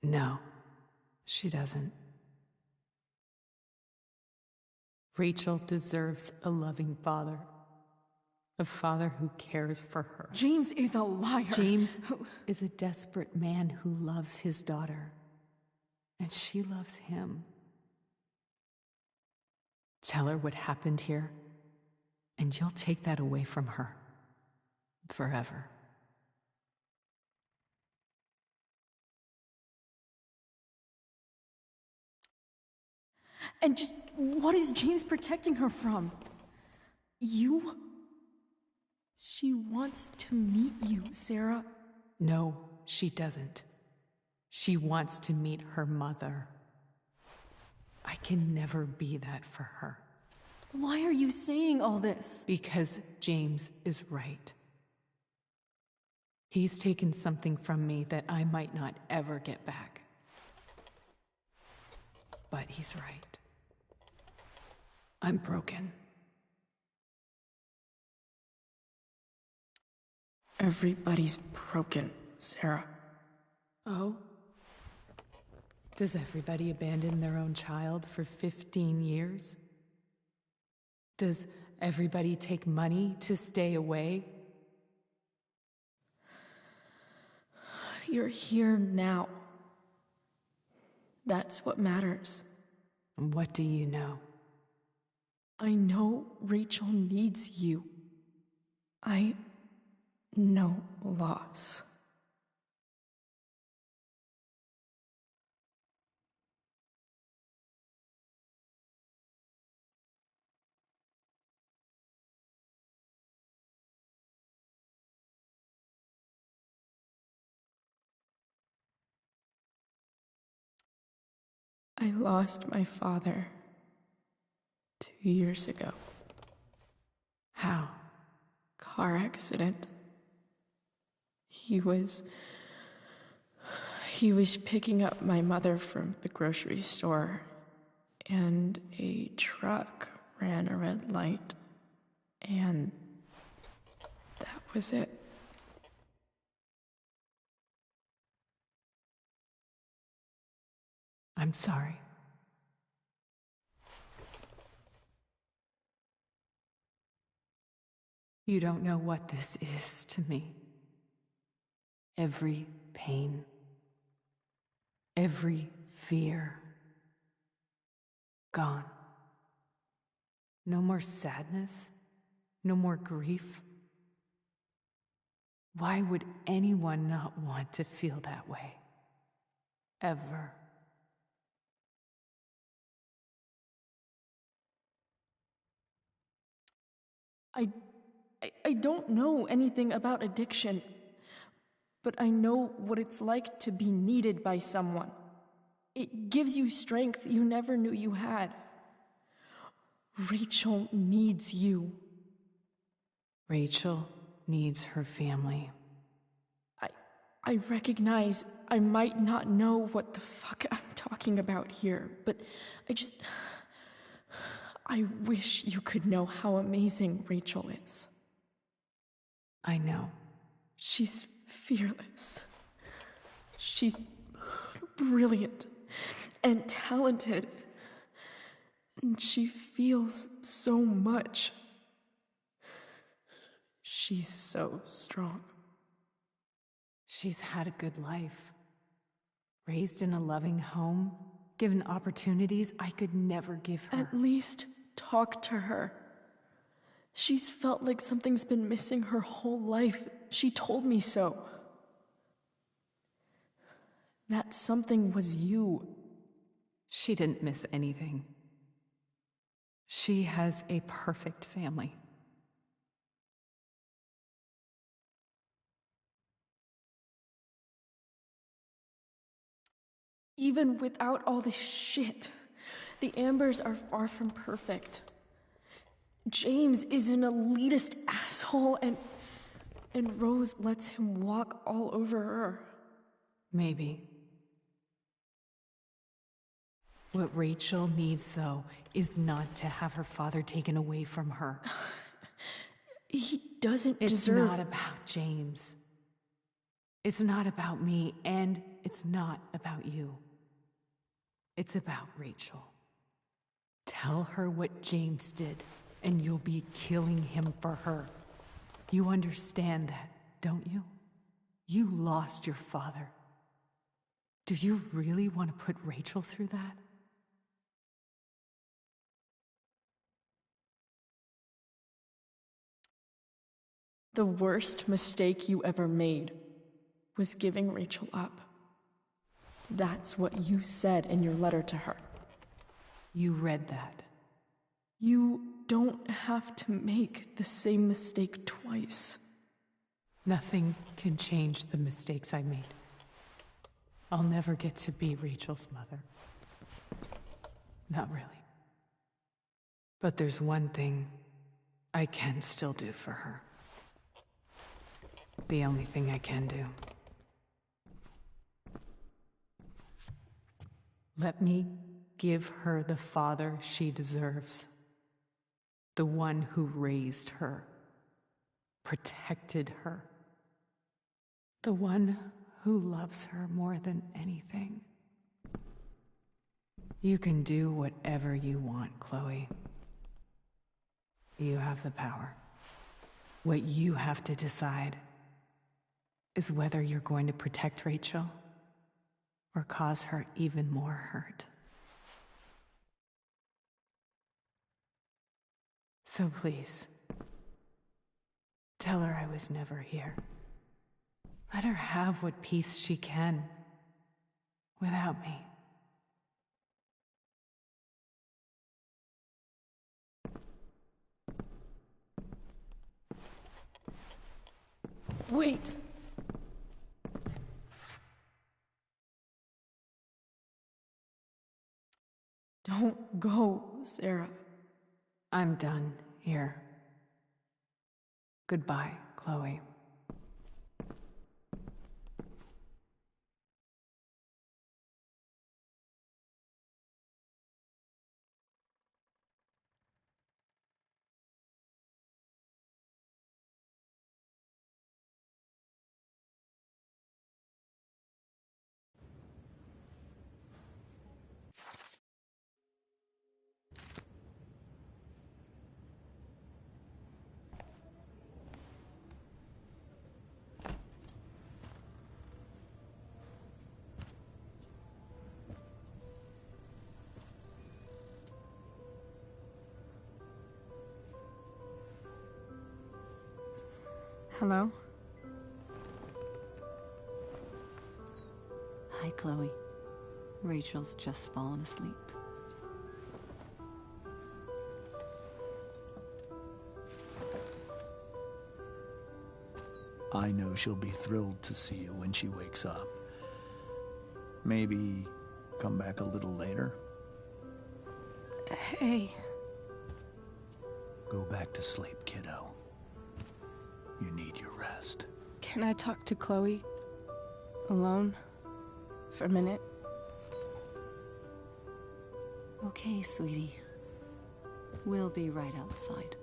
No, she doesn't. Rachel deserves a loving father. A father who cares for her. James is a liar. James is a desperate man who loves his daughter. And she loves him. Tell her what happened here, and you'll take that away from her. Forever. And just what is James protecting her from? You? She wants to meet you, Sarah. No, she doesn't. She wants to meet her mother. I can never be that for her. Why are you saying all this? Because James is right. He's taken something from me that I might not ever get back. But he's right. I'm broken. Everybody's broken, Sarah. Oh? Does everybody abandon their own child for 15 years? Does everybody take money to stay away? You're here now. That's what matters. And what do you know? I know Rachel needs you. I know loss. I lost my father 2 years ago. How? Car accident. He was picking up my mother from the grocery store, and a truck ran a red light, and that was it. I'm sorry. You don't know what this is to me. Every pain, every fear, gone. No more sadness, no more grief. Why would anyone not want to feel that way? Ever. I don't know anything about addiction, but I know what it's like to be needed by someone. It gives you strength you never knew you had. Rachel needs you. Rachel needs her family. I recognize I might not know what the fuck I'm talking about here, but I wish you could know how amazing Rachel is. I know. She's fearless. She's brilliant and talented. And she feels so much. She's so strong. She's had a good life. Raised in a loving home, given opportunities I could never give her. At least talk to her. She's felt like something's been missing her whole life. She told me so. That something was you. She didn't miss anything. She has a perfect family. Even without all this shit, the Ambers are far from perfect. James is an elitist asshole, and Rose lets him walk all over her. Maybe. What Rachel needs, though, is not to have her father taken away from her. He doesn't deserve... deserve... It's not about James. It's not about me, and it's not about you. It's about Rachel. Tell her what James did, and you'll be killing him for her. You understand that, don't you? You lost your father. Do you really want to put Rachel through that? The worst mistake you ever made was giving Rachel up. That's what you said in your letter to her. You read that. You don't have to make the same mistake twice. Nothing can change the mistakes I made. I'll never get to be Rachel's mother. Not really. But there's one thing I can still do for her. The only thing I can do. Let me give her the father she deserves. The one who raised her, protected her. The one who loves her more than anything. You can do whatever you want, Chloe. You have the power. What you have to decide is whether you're going to protect Rachel or cause her even more hurt. So please, tell her I was never here. Let her have what peace she can without me. Wait! Don't go, Sarah. I'm done here. Goodbye, Chloe. Hello? right, Chloe. Rachel's just fallen asleep. I know she'll be thrilled to see you when she wakes up. Maybe come back a little later? Hey. Go back to sleep, kiddo. You need your rest. Can I talk to Chloe? Alone? For a minute? Okay, sweetie. We'll be right outside.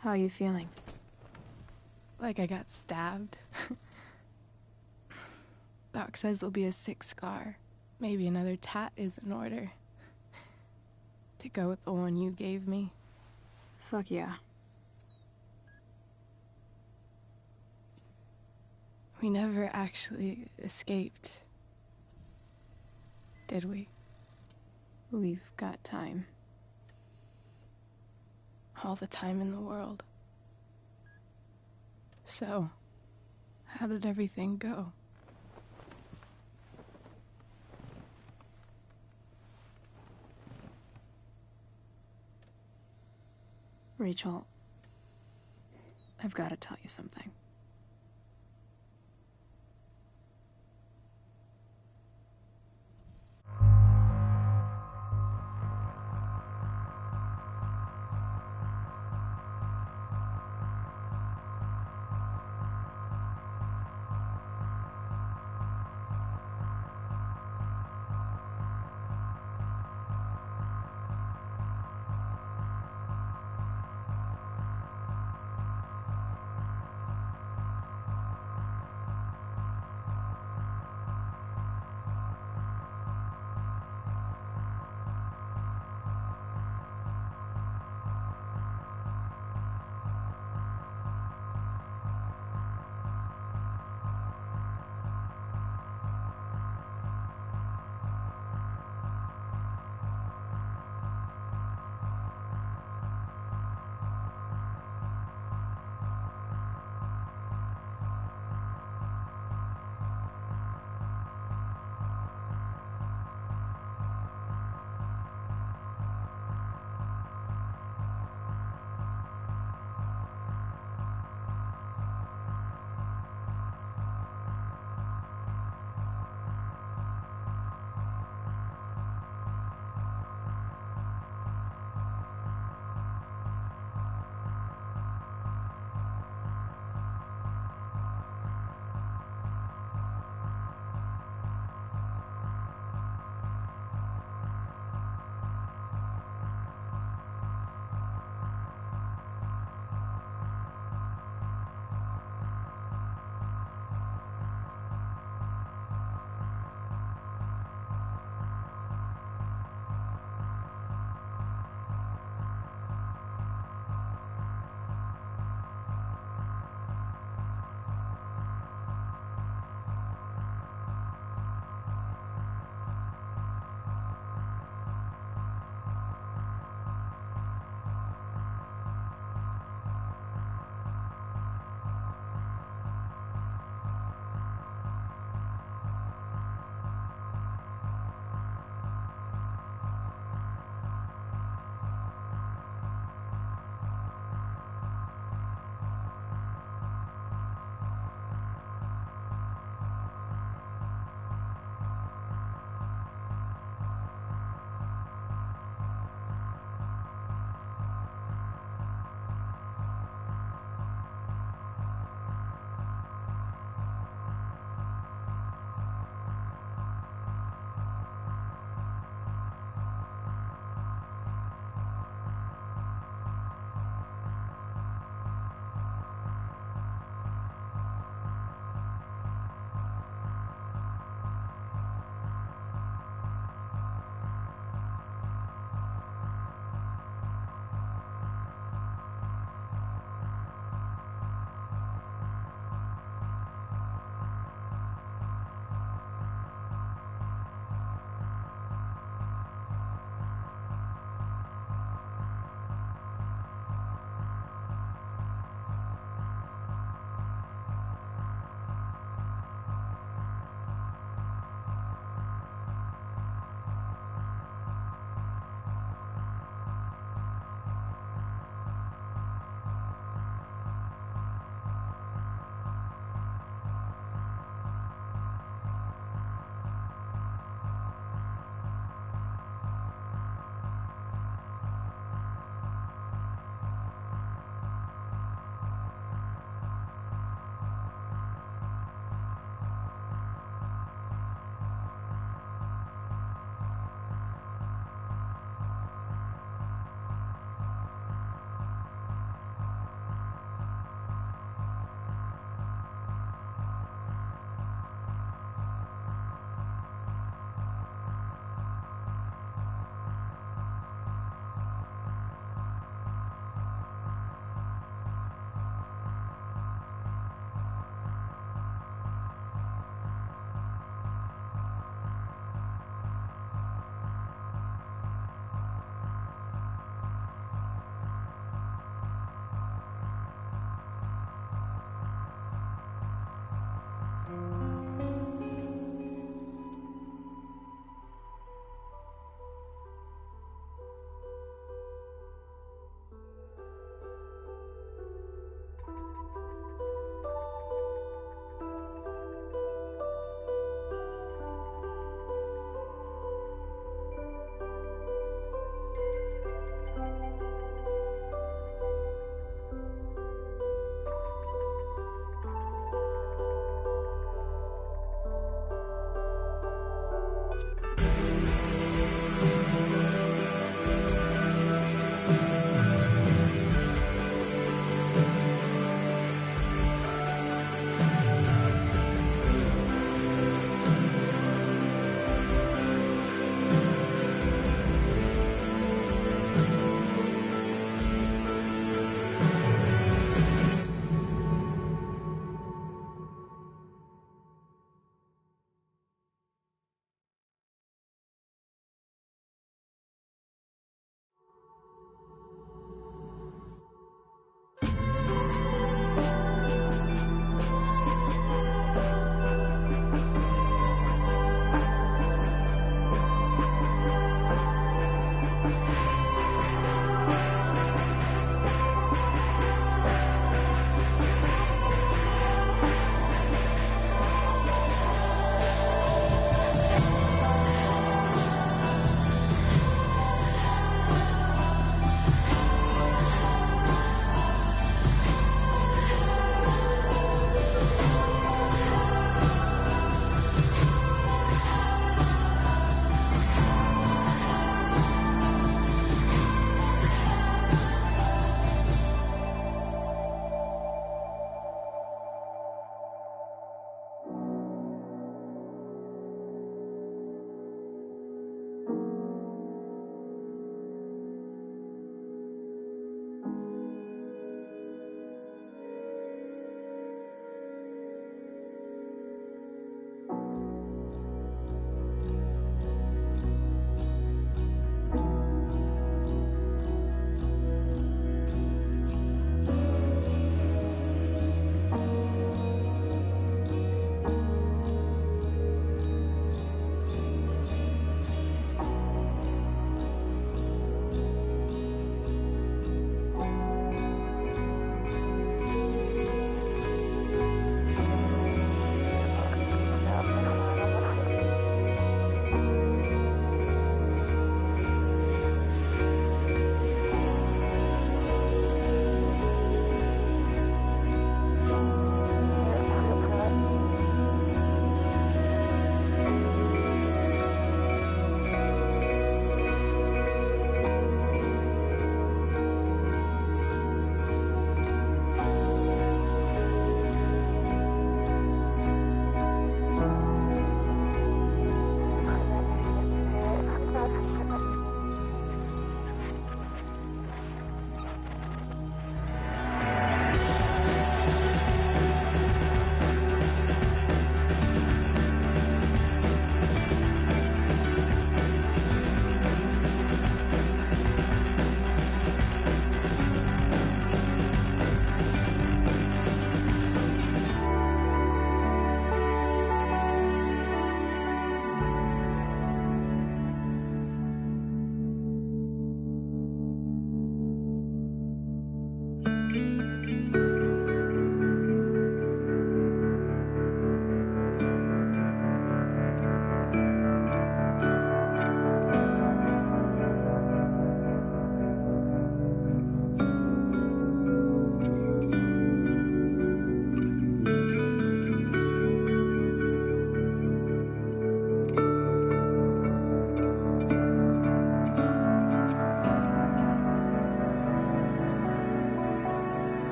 How are you feeling? Like I got stabbed? Doc says there'll be a 6 scar. Maybe another tat is in order. To go with the one you gave me. Fuck yeah. We never actually escaped. Did we? We've got time. All the time in the world. So, how did everything go? Rachel, I've got to tell you something.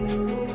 you.